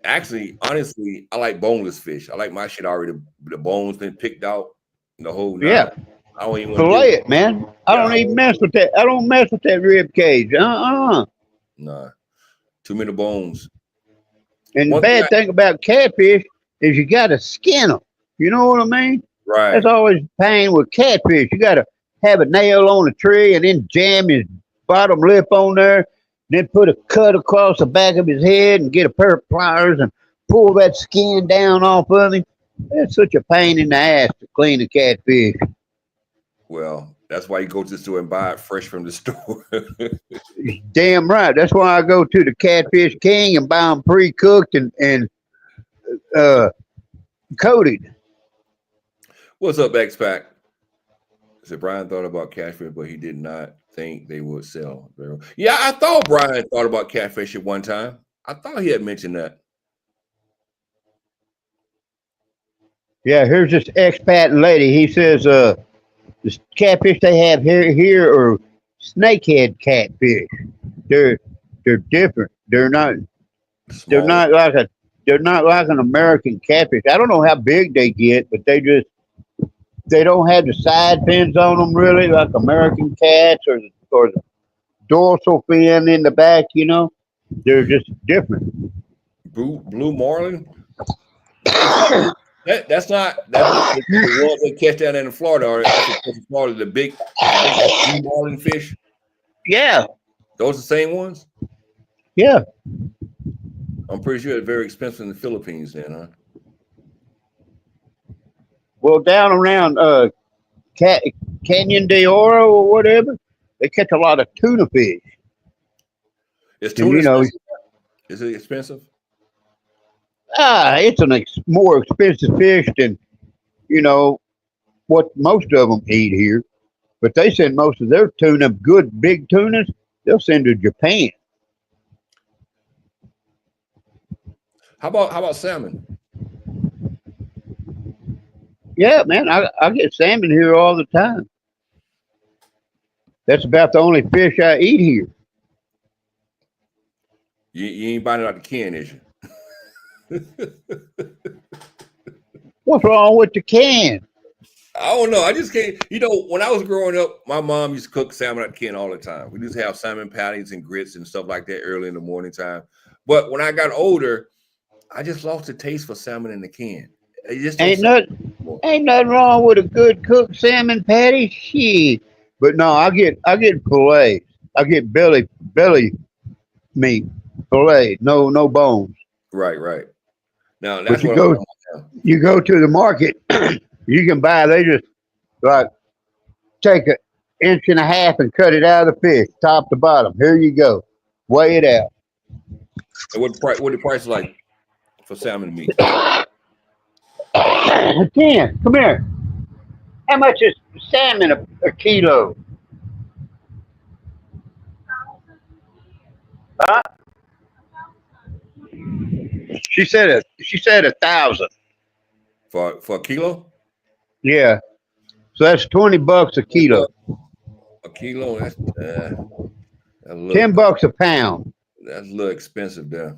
actually, honestly, I like boneless fish. I like my shit already the bones been picked out, the whole nine. Yeah, I don't even want to deal fillet with it, man. I yeah, don't even mess with that. I don't mess with that rib cage. nah, too many bones. And the One thing bad thing about catfish is you got to skin them. You know what I mean? That's right. always pain with catfish. You got to have a nail on a tree and then jam his bottom lip on there, then put a cut across the back of his head and get a pair of pliers and pull that skin down off of him. That's such a pain in the ass to clean a catfish. Well, that's why you go to the store and buy it fresh from the store. Damn right. That's why I go to the Catfish King and buy them pre-cooked and uh, coated. What's up, X Pac? So Brian thought about catfish, but he did not think they would sell very well. Yeah, I thought Brian thought about catfish at one time. I thought he had mentioned that. Yeah, here's this expat lady. He says, the catfish they have here are snakehead catfish. They're they're different. They're Smaller. not like a they're not like an American catfish. I don't know how big they get, but they don't have the side fins on them really like American cats or the dorsal fin in the back. You know, they're just different. Blue marlin. Hey, that's not the ones they catch down in Florida, or actually catch in Florida, the big blue marlin fish. Yeah, Those the same ones. yeah. I'm pretty sure they're very expensive in the Philippines, then, huh? Well, down around Ca- Canyon de Oro or whatever, they catch a lot of tuna fish, Is and tuna expensive? Is it expensive? it's more expensive fish than you know what most of them eat here. But they send most of their tuna, good big tunas, they'll send to Japan. How about salmon? Yeah, man, I get salmon here all the time. That's about the only fish I eat here. You ain't buying it out the can, is you? What's wrong with the can? I don't know. I just can't. When I was growing up, my mom used to cook salmon out the can all the time. We used to have salmon patties and grits and stuff like that early in the morning time. But when I got older, I just lost the taste for salmon in the can. It just don't Ain't sound nothing, anymore. ain't nothing wrong with a good cooked salmon patty. Shit. But no, I get fillets. I get belly meat, fillet, no bones. Right. Now But that's what I'm talking about now. you go to the market, you can buy. They just like take an inch and a half and cut it out of the fish, top to bottom. Here you go, weigh it out. And what the price like for salmon meat? Ken, come here. How much is salmon a kilo? Huh? She said 1,000. For a kilo? Yeah, so that's $20 a kilo. A kilo, a little, $10 a pound. that's a little expensive there.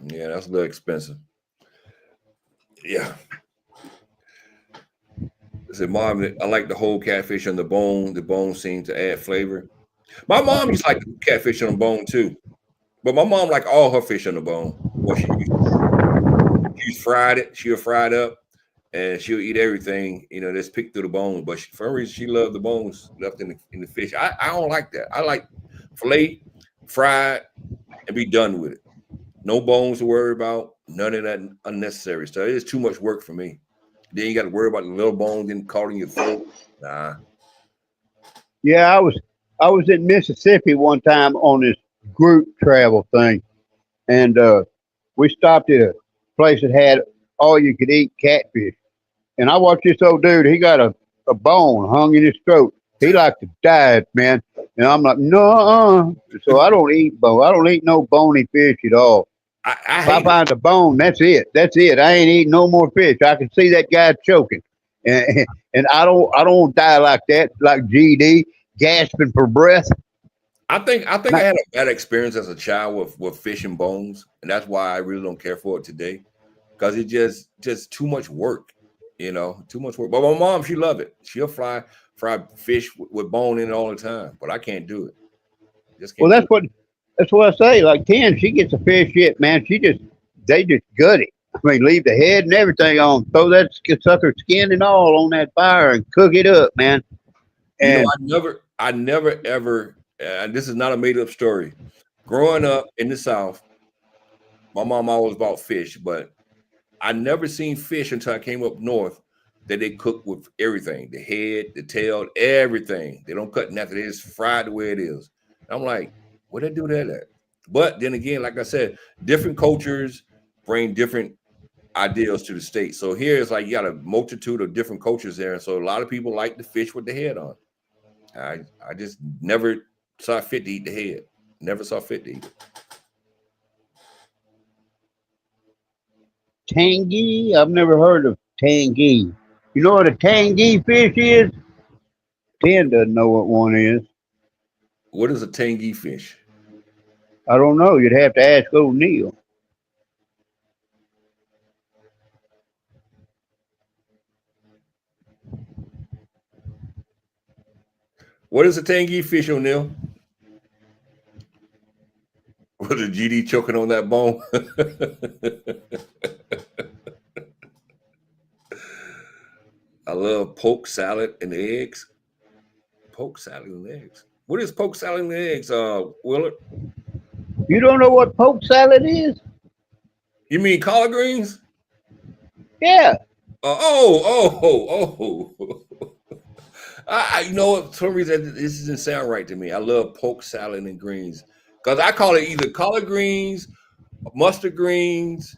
Yeah, that's a little expensive. Yeah. I said, Mom, I like the whole catfish on the bone. The bone seems to add flavor. My mom used to like catfish on the bone too. But my mom like all her fish on the bone. Well, she's fried it. She'll fry it up and she'll eat everything, that's picked through the bone. But for some reason, she loved the bones left in the fish. I don't like that. I like fillet, fried, and be done with it. No bones to worry about. None of that unnecessary stuff. It's too much work for me. Then you got to worry about the little bones getting caught in your throat. Nah. Yeah, I was in Mississippi one time on this group travel thing, and we stopped at a place that had all you could eat catfish. And I watched this old dude. He got a bone hung in his throat. He like to die, man. And I'm like, no. So I don't eat bone. I don't eat no bony fish at all. I If I hate it. find a bone, that's it. That's it. I ain't eating no more fish. I can see that guy choking, and I don't die like that, like GD gasping for breath. I think I had a bad experience as a child with fish and bones, and that's why I really don't care for it today. Because it just too much work, too much work. But my mom, she love it. She'll fry fish with bone in it all the time, but I can't do it. Just Well, can't do it. that's what I say. Like Ken, she gets a fish yet, man. They just gut it. I mean, leave the head and everything on. Throw that sucker skin and all on that fire and cook it up, man. And I never ever. And this is not a made up story. Growing up in the South, my mom always bought fish, but I never seen fish until I came up north that they cook with everything, the head, the tail, everything. They don't cut nothing. They just fry it the way it is. I'm like, where they do that at? But then again, like I said, different cultures bring different ideals to the state. So here it's like you got a multitude of different cultures there. And so a lot of people like the fish with the head on. I just never saw fit to eat the head. Never saw fit to eat it. tangy, I've never heard of tangy. You know what a tangy fish is? Ken doesn't know what one is. What is a tangy fish? I don't know. You'd have to ask O'Neill. What is a tangy fish, O'Neill? Was a GD choking on that bone? I love poke salad and eggs. Poke salad and eggs. What is poke salad and eggs, Willard? You don't know what poke salad is? You mean collard greens? Yeah. Oh. You know what? For some reason, this doesn't sound right to me. I love poke salad and greens because I call it either collard greens, mustard greens,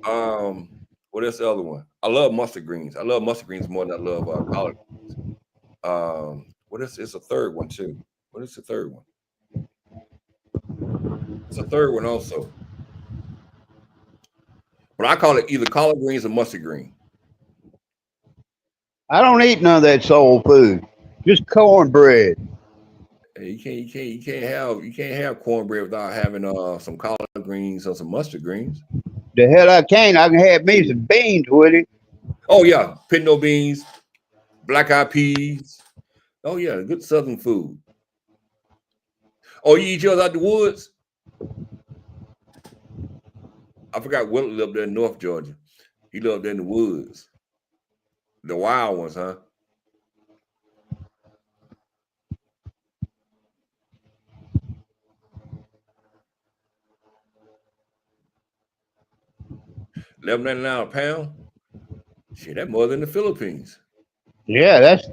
um, What is the other one? I love mustard greens. I love mustard greens more than I love collard greens. What is it's a third one too? What is the third one? It's a third one also. But I call it either collard greens or mustard green. I don't eat none of that soul food. Just cornbread. Hey, you can't have cornbread without having some collard greens or some mustard greens. The hell I can. I can have me some beans with it. Oh yeah, pinto beans, black eyed peas. Oh yeah, good southern food. Oh, you eat yours out the woods? I forgot Will lived there in North Georgia. He lived in the woods. The wild ones, huh? $11.99 a pound. Shit, that more than the Philippines. Yeah, that's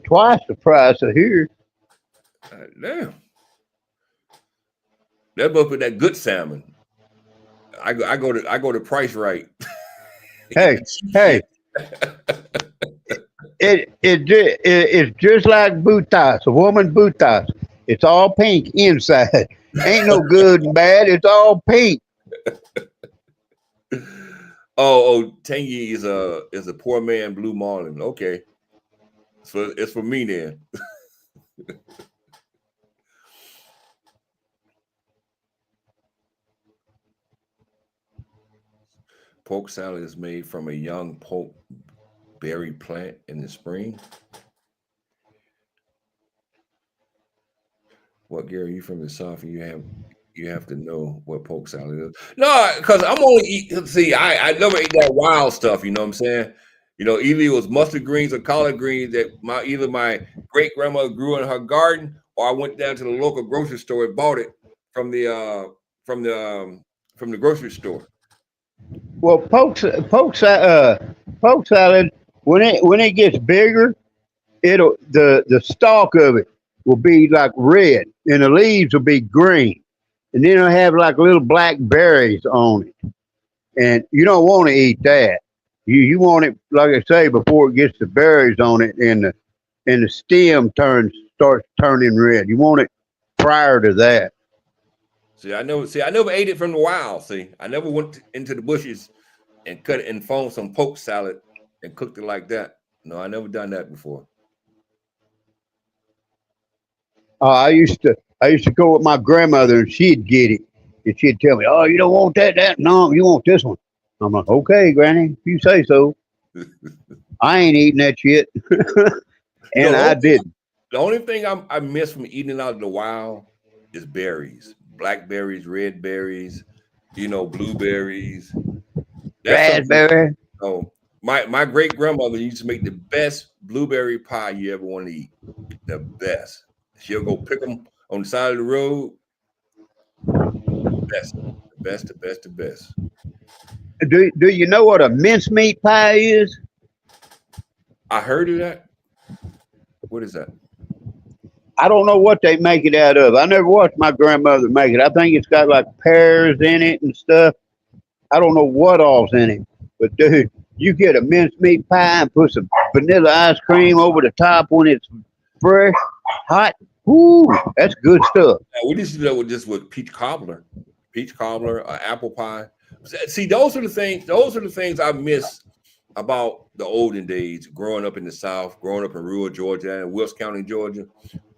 twice the price of here. Damn. That must be that good salmon. I go to Price Right. Hey, it's just like butas, a woman butas. It's all pink inside. Ain't no good and bad. It's all pink. Tangy is a poor man blue marlin. Okay, so it's for me then. Poke salad is made from a young poke berry plant in the spring. What, Gary? You from the South, and you have to know what poke salad is. No, because I'm only eat. See, I never ate that wild stuff. You know what I'm saying? You know, either it was mustard greens or collard greens that either my great grandmother grew in her garden, or I went down to the local grocery store and bought it from the grocery store. Well, poke salad when it gets bigger, the stalk of it will be like red, and the leaves will be green, and then it'll have like little black berries on it, and you don't want to eat that. You want it, like I say, before it gets the berries on it, and the stem starts turning red. You want it prior to that. I never ate it from the wild. See, I never went into the bushes and cut it and formed some poke salad and cooked it like that. No, I never done that before. I used to go with my grandmother, and she'd get it, and she'd tell me, "Oh, you don't want that? No, you want this one." I'm like, "Okay, Granny, if you say so." I ain't eating that shit, and I didn't. The only thing I miss from eating out of the wild is berries, blackberries, red berries, blueberries, Raspberry. Oh, my great grandmother used to make the best blueberry pie you ever want to eat. The best. She'll go pick them on the side of the road. The best. Do you know what a mincemeat pie is? I heard of that. What is that? I don't know what they make it out of. I never watched my grandmother make it. I think it's got like pears in it and stuff. I don't know what all's in it. But dude, you get a mincemeat pie and put some vanilla ice cream over the top when it's fresh, hot. Ooh, that's good stuff. We used to do that with peach cobbler, apple pie. See, those are the things I miss about the olden days, growing up in the South, growing up in rural Georgia and Wilkes County, Georgia.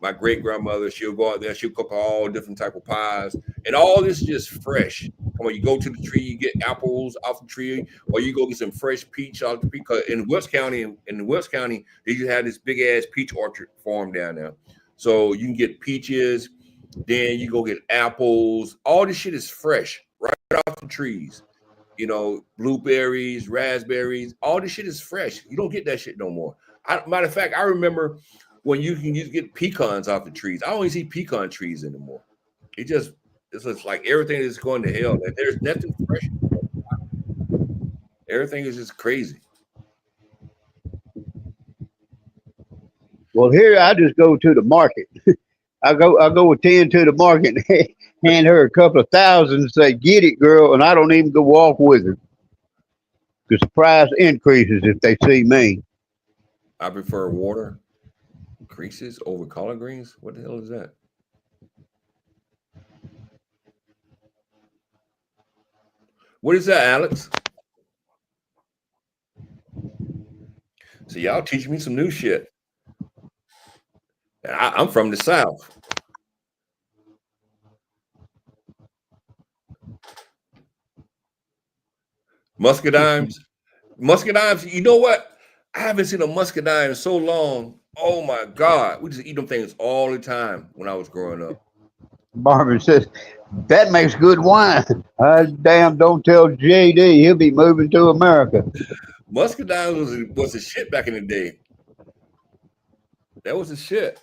My great grandmother, she'll go out there, she'll cook all different type of pies, and all this is just fresh. Come on, you go to the tree, you get apples off the tree, or you go get some fresh peach off the tree. Because in Wilkes County, they just have this big ass peach orchard farm down there. So you can get peaches, then you go get apples. All this shit is fresh, right off the trees. Blueberries, raspberries, all this shit is fresh. You don't get that shit no more. Matter of fact, I remember when you can just get pecans off the trees. I don't even see pecan trees anymore. It's just like everything is going to hell. Like, there's nothing fresh. Everything is just crazy. Well, here I just go to the market. I go attend to the market and hand her a couple of thousand and say, "Get it, girl," and I don't even go walk with her. because the price increases if they see me. I prefer water creases over collard greens. What the hell is that? What is that, Alex? So y'all teaching me some new shit. I'm from the South. Muscadimes. Muscadimes, you know what? I haven't seen a muscadine in so long. Oh my God. We just eat them things all the time when I was growing up. Marvin says, that makes good wine. Damn, don't tell JD. He'll be moving to America. Muscadines was the shit back in the day. That was the shit.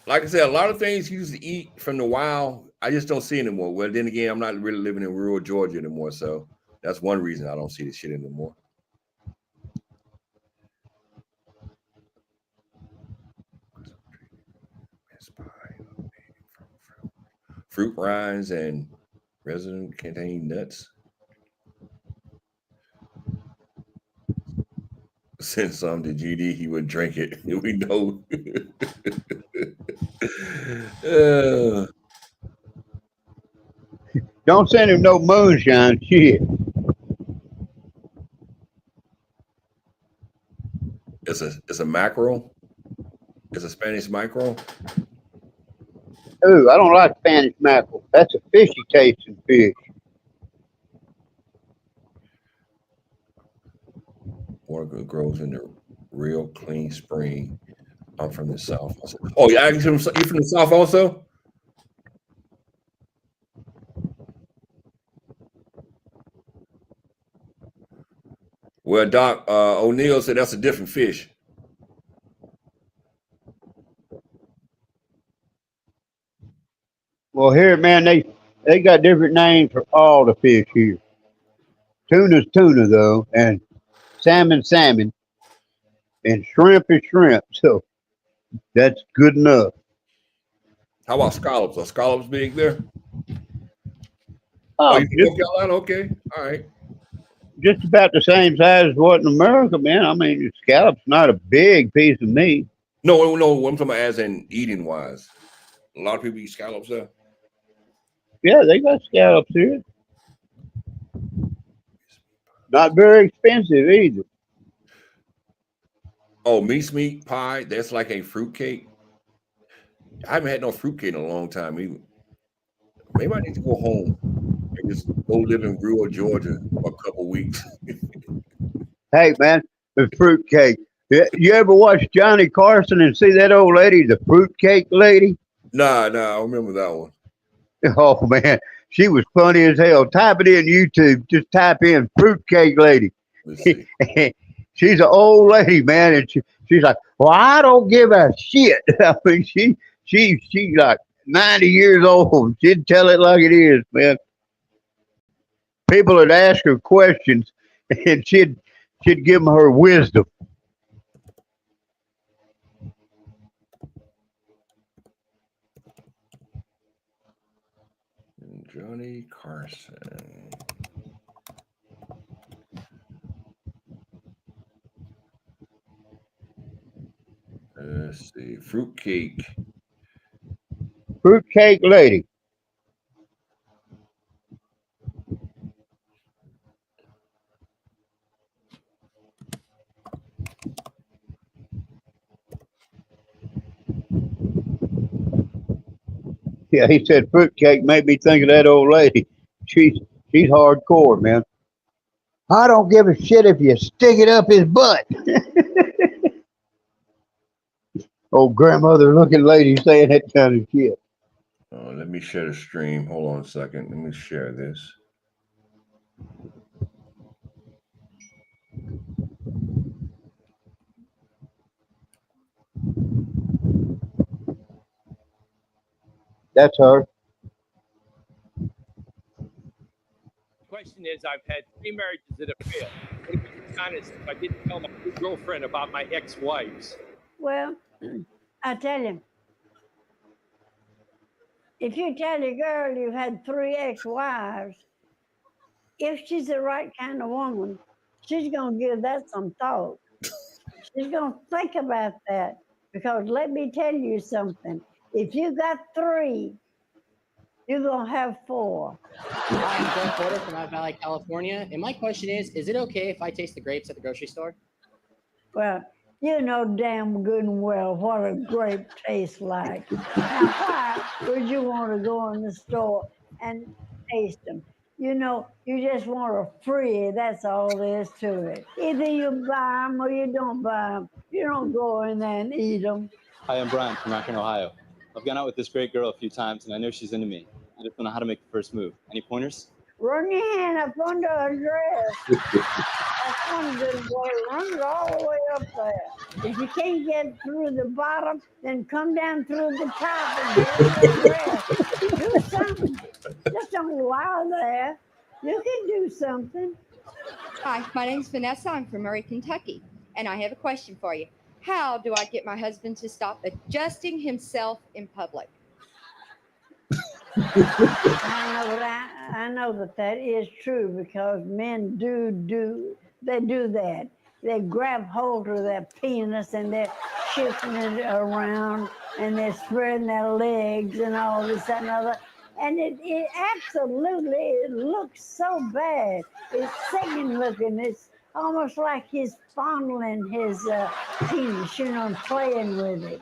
Like I said, a lot of things you used to eat from the wild, I just don't see anymore. Well, then again, I'm not really living in rural Georgia anymore, so that's one reason I don't see this shit anymore. Fruit rinds and resin contain nuts. Send some to GD, he would drink it. We know. uh, Don't send him no moonshine. Shit. it's a mackerel. It's a Spanish mackerel. Ooh, I don't like Spanish mackerel. That's a fishy tasting fish. Water grows in the real clean spring. I'm from the South. Oh, yeah, you from the South also? Well, Doc O'Neill said that's a different fish. Well, here, man, they got different names for all the fish here. Tuna's tuna, though, and salmon, and shrimp is shrimp. So that's good enough. How about scallops? Are scallops big there? Oh, Oh, you from North Carolina? Okay, all right. just about the same size as what in America, man. I mean, scallop's not a big piece of meat. No. What I'm talking about as in eating wise. A lot of people eat scallops there. Yeah, they got scallops here. Not very expensive either. Oh, meat pie. That's like a fruit cake. I haven't had no fruit cake in a long time either. Maybe I need to go home and just go live in rural Georgia for a couple weeks. Hey, man, the fruit cake. You ever watch Johnny Carson and see that old lady, the fruitcake lady? Nah, I remember that one. Oh man, she was funny as hell. Type it in YouTube. Just type in fruitcake lady. Let's see. She's an old lady, man, and she's like, "Well, I don't give a shit." I mean, she's like 90 years old. She'd tell it like it is, man. People would ask her questions, and she'd give them her wisdom. Johnny Carson. Let's see. Fruitcake. Fruitcake lady. Yeah, he said fruitcake made me think of that old lady. She's she's hardcore, man. I don't give a shit if you stick it up his butt. Old grandmother looking lady saying that kind of shit. Let me share the stream. Hold on a second. Let me share this. That's her. Question is, I've had 3 marriages that have failed. Would it be honest if I didn't tell my new girlfriend about my ex-wives? Well, I tell you, if you tell a girl you've had 3 ex-wives, if she's the right kind of woman, she's going to give that some thought. She's going to think about that. Because let me tell you something. If you got 3, you're going to have 4. Hi, I'm Joe Porter from Out Valley, California. And my question is it okay if I taste the grapes at the grocery store? Well, you know damn good and well what a grape tastes like. Now, why would you want to go in the store and taste them? You know, you just want a free, that's all there is to it. Either you buy them or you don't buy them. You don't go in there and eat them. Hi, I'm Brian from Akron, Ohio. I've gone out with this great girl a few times, and I know she's into me. I just don't know how to make the first move. Any pointers? Run your hand up under her dress. That's one good way. Run it all the way up there. If you can't get through the bottom, then come down through the top and get in the dress. Do something. Just don't lie there. You can do something. Hi, my name's Vanessa. I'm from Murray, Kentucky, and I have a question for you. How do I get my husband to stop adjusting himself in public? I know that is true because men do that. They grab hold of their penis and they're shifting it around and they're spreading their legs and all this, that, and other. And it absolutely, it looks so bad. It's sickening looking. It's almost like he's fondling his penis, and playing with it.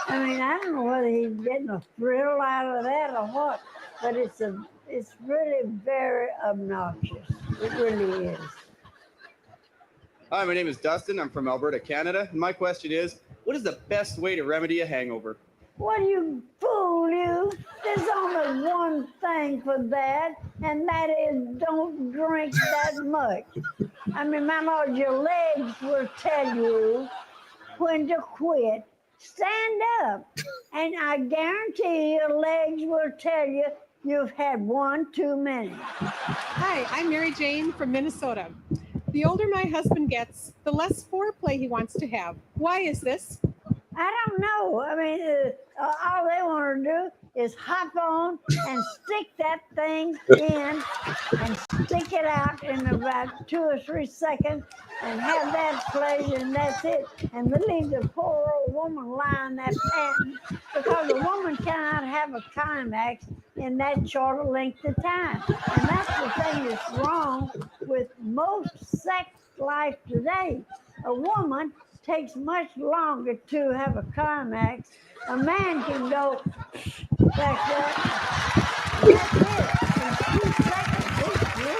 I mean, I don't know whether he's getting a thrill out of that or what, but it's really very obnoxious. It really is. Hi, my name is Dustin. I'm from Alberta, Canada. And my question is, what is the best way to remedy a hangover? What you fool you? There's only one thing for that, and that is don't drink that much. I mean, my Lord, your legs will tell you when to quit. Stand up, and I guarantee your legs will tell you you've had one too many. Hi, I'm Mary Jane from Minnesota. The older my husband gets, the less foreplay he wants to have. Why is this? I don't know. I mean, all they want to do is hop on and stick that thing in and stick it out in about 2 or 3 seconds and have that pleasure, and that's it. And they leave the poor old woman lying there panting because a woman cannot have a climax in that short a length of time. And that's the thing that's wrong with most sex life today. A woman takes much longer to have a climax. A man can go like that. That's it.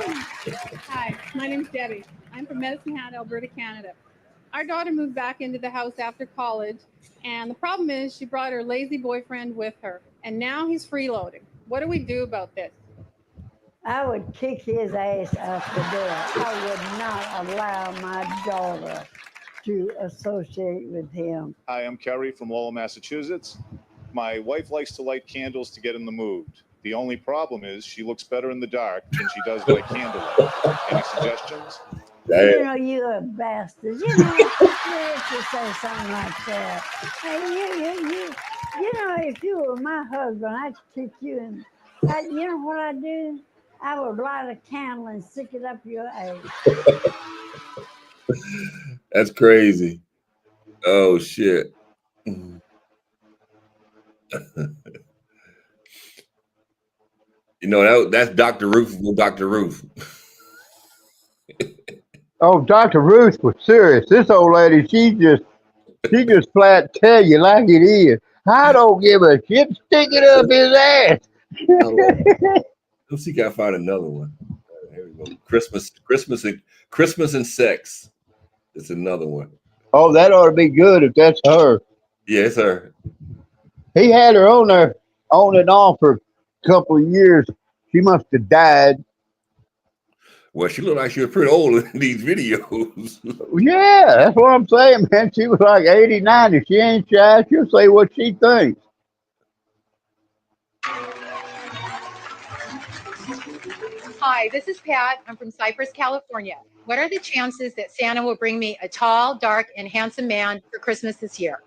In 2 seconds. Hi, my name's Debbie. I'm from Medicine Hat, Alberta, Canada. Our daughter moved back into the house after college, and the problem is she brought her lazy boyfriend with her, and now he's freeloading. What do we do about this? I would kick his ass out the door. I would not allow my daughter to associate with him. Hi, I'm Kerry from Lowell, Massachusetts. My wife likes to light candles to get in the mood. The only problem is she looks better in the dark than she does by candlelight. Any suggestions? You know, you're a bastard. You know, you have to say something like that. Hey, you know, if you were my husband, I'd kick you in. You know what I'd do? I would light a candle and stick it up your ass. That's crazy. Oh shit. You know, that's Dr. Ruth. Dr. Ruth. Oh, Dr. Ruth was serious. This old lady, she just flat tell you like it is. I don't give a shit. Stick it up his ass. Let's see if I can find another one. Here we go. Christmas and sex. It's another one. Oh, that ought to be good if that's her. Yes, sir. He had her on there on and off for a couple of years. She must have died. Well, she looked like she was pretty old in these videos. Yeah, that's what I'm saying, man. She was like 80, 90. She ain't shy. She'll say what she thinks. Hi, this is Pat. I'm from Cypress, California. What are the chances that Santa will bring me a tall, dark, and handsome man for Christmas this year?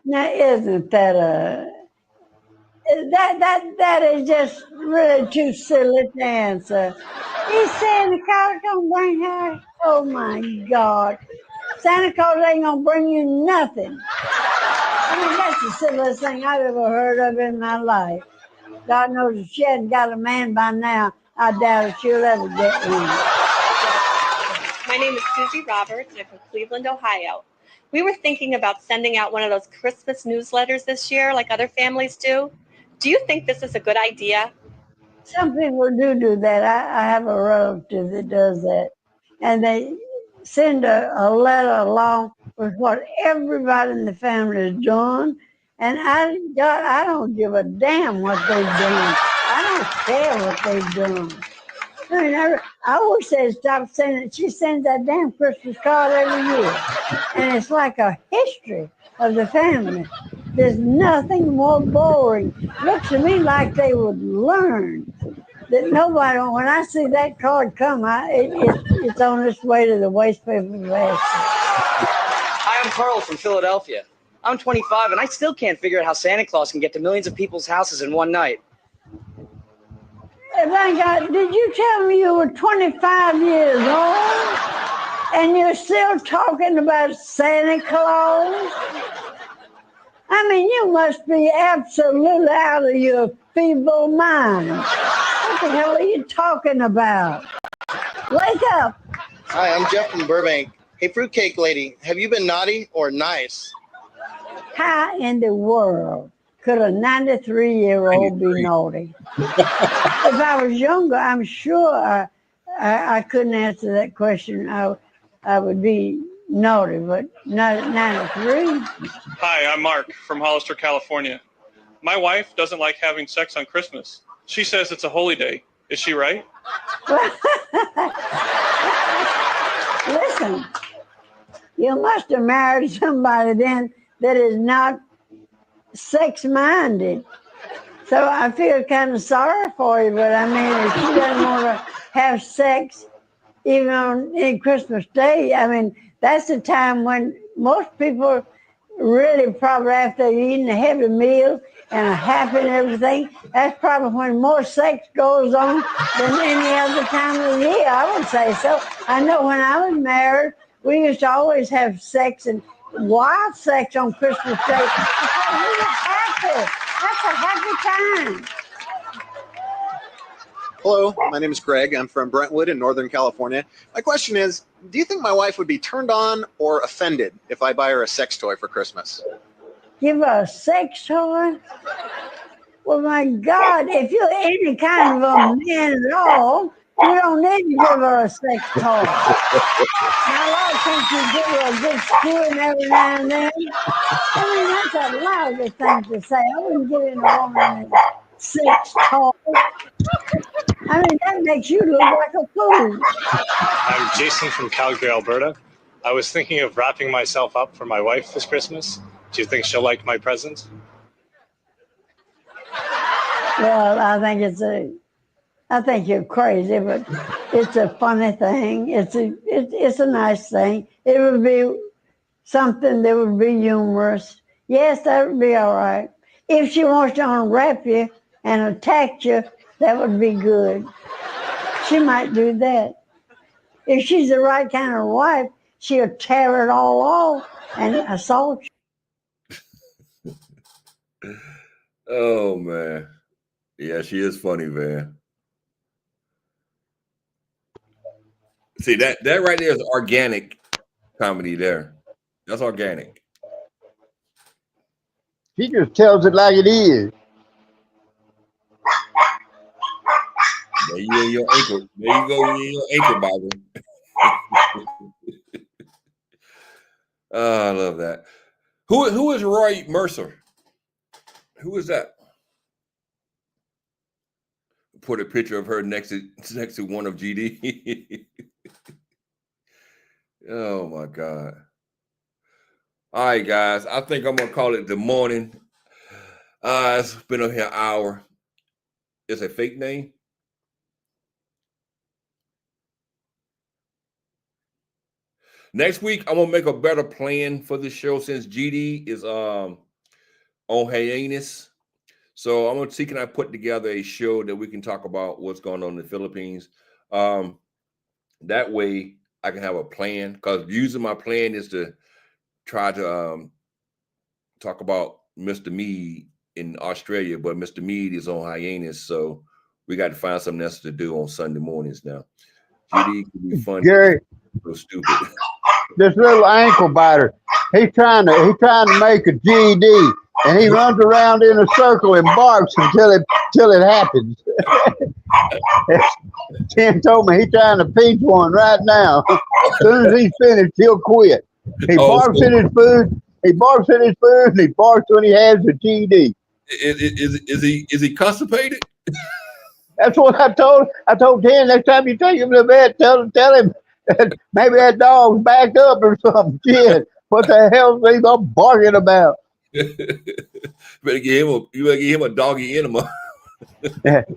Now, isn't that That is just really too silly to answer. He's Santa Claus gonna bring her. Oh my God, Santa Claus ain't gonna bring you nothing. I mean, that's the silliest thing I've ever heard of in my life. God knows if she hadn't got a man by now, I doubt if she'll ever get one. My name is Susie Roberts. I'm from Cleveland, Ohio. We were thinking about sending out one of those Christmas newsletters this year, like other families do. Do you think this is a good idea? Some people do that. I have a relative that does that. And they send a letter along with what everybody in the family is doing. And I don't give a damn what they've done. I don't care what they've done. I mean, I wish they'd stop sending it. She sends that damn Christmas card every year. And it's like a history of the family. There's nothing more boring. Looks to me like they would learn that nobody, when I see that card come, it's on its way to the waste paper basket. Hi, I'm Carl from Philadelphia. I'm 25 and I still can't figure out how Santa Claus can get to millions of people's houses in one night. Thank God, did you tell me you were 25 years old and you're still talking about Santa Claus? I mean, you must be absolutely out of your feeble mind. What the hell are you talking about? Wake up. Hi, I'm Jeff from Burbank. Hey, fruitcake lady, have you been naughty or nice? How in the world could a 93-year-old be naughty? If I was younger, I'm sure I couldn't answer that question. I would be naughty, but not 93. Hi, I'm Mark from Hollister, California. My wife doesn't like having sex on Christmas. She says it's a holy day. Is she right? Listen, you must have married somebody then that is not sex-minded. So I feel kind of sorry for you, but I mean, if she doesn't want to have sex even on Christmas Day, I mean, that's the time when most people really probably after eating a heavy meal and are happy and everything, that's probably when more sex goes on than any other time of the year, I would say so. I know when I was married, we used to always have sex and wild sex on Christmas Day. We were happy. That's a happy time. Hello, my name is Greg. I'm from Brentwood in Northern California. My question is, do you think my wife would be turned on or offended if I buy her a sex toy for Christmas? Give her a sex toy? Well, my God, if you're any kind of a man at all, you don't need to give her a sex toy. Now, a lot of things you give her a good screwing every now and then. I mean, that's a lousy thing to say. I wouldn't give in a woman a sex toy. I mean, that makes you look like a fool. I'm Jason from Calgary, Alberta. I was thinking of wrapping myself up for my wife this Christmas. Do you think she'll like my present? Well, I think you're crazy, but it's a funny thing. It's a nice thing. It would be something that would be humorous. Yes, that would be all right. If she wants to unwrap you and attack you, that would be good. She might do that. If she's the right kind of wife, she'll tear it all off and assault you. Oh man. Yeah, she is funny, man. See, that right there is organic comedy there. That's organic. She just tells it like it is. There you in your ankle. There you go in your ankle Bible. Oh, I love that. Who is Roy Mercer? Who is that? Put a picture of her next to one of GD. Oh my God. All right, guys. I think I'm gonna call it the morning. It's been up here an hour. It's a fake name. Next week, I'm gonna make a better plan for the show since GD is on hiatus. So I'm gonna see, can I put together a show that we can talk about what's going on in the Philippines? That way I can have a plan, because usually my plan is to try to talk about Mr. Mead in Australia, but Mr. Mead is on hiatus, so we got to find something else to do on Sunday mornings now. GD can be fun. Gary, so stupid. This little ankle biter, he's trying to make a GED, and he runs around in a circle and barks until it happens. Tim told me he's trying to pinch one right now. As soon as he's finished, he'll quit. He barks at his food. He barks at his food, and he barks when he has the GED. Is he constipated? That's what I told. I told Tim, next time you take him to the vet, tell him maybe that dog's backed up or something. Shit, what the hell is he barking about? You better give him a doggy enema.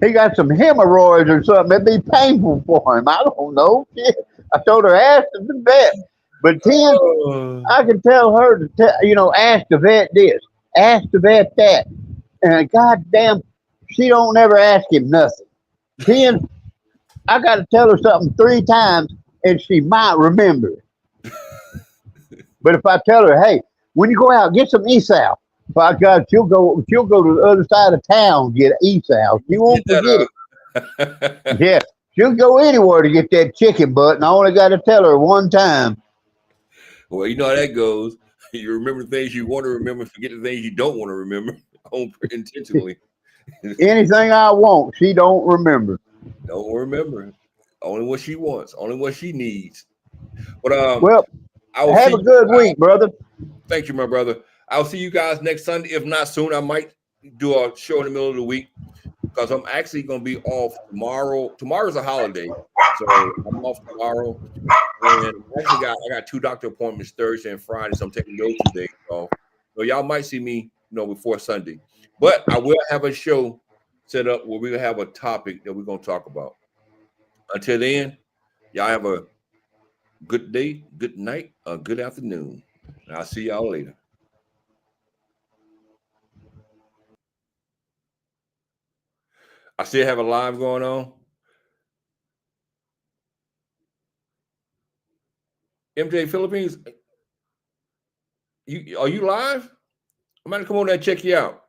He got some hemorrhoids or something. It'd be painful for him. I don't know. Shit. I told her ask the vet, but Tim, I can tell her to ask the vet this, ask the vet that, and goddamn, she don't never ask him nothing. Then I got to tell her something 3 times, and she might remember it. But if I tell her, hey, when you go out, get some ESAL. By God, she'll go to the other side of town and get ESAL. She won't forget it. Yeah, she'll go anywhere to get that chicken butt, and I only got to tell her 1 time. Well, you know how that goes. You remember things you want to remember, forget the things you don't want to remember intentionally. Anything I want, she don't remember. Don't remember. Only what she wants. Only what she needs. But well, have a good week, brother. Thank you, my brother. I'll see you guys next Sunday. If not soon, I might do a show in the middle of the week, because I'm actually going to be off tomorrow. Tomorrow's a holiday, so I'm off tomorrow. And actually I got 2 doctor appointments Thursday and Friday, so I'm taking those 2 days off. So y'all might see me, before Sunday. But I will have a show set up where we'll have a topic that we're going to talk about. Until then, y'all have a good day, good night, or good afternoon. And I'll see y'all later. I still have a live going on. MJ Philippines, are you live? I'm going to come on there and check you out.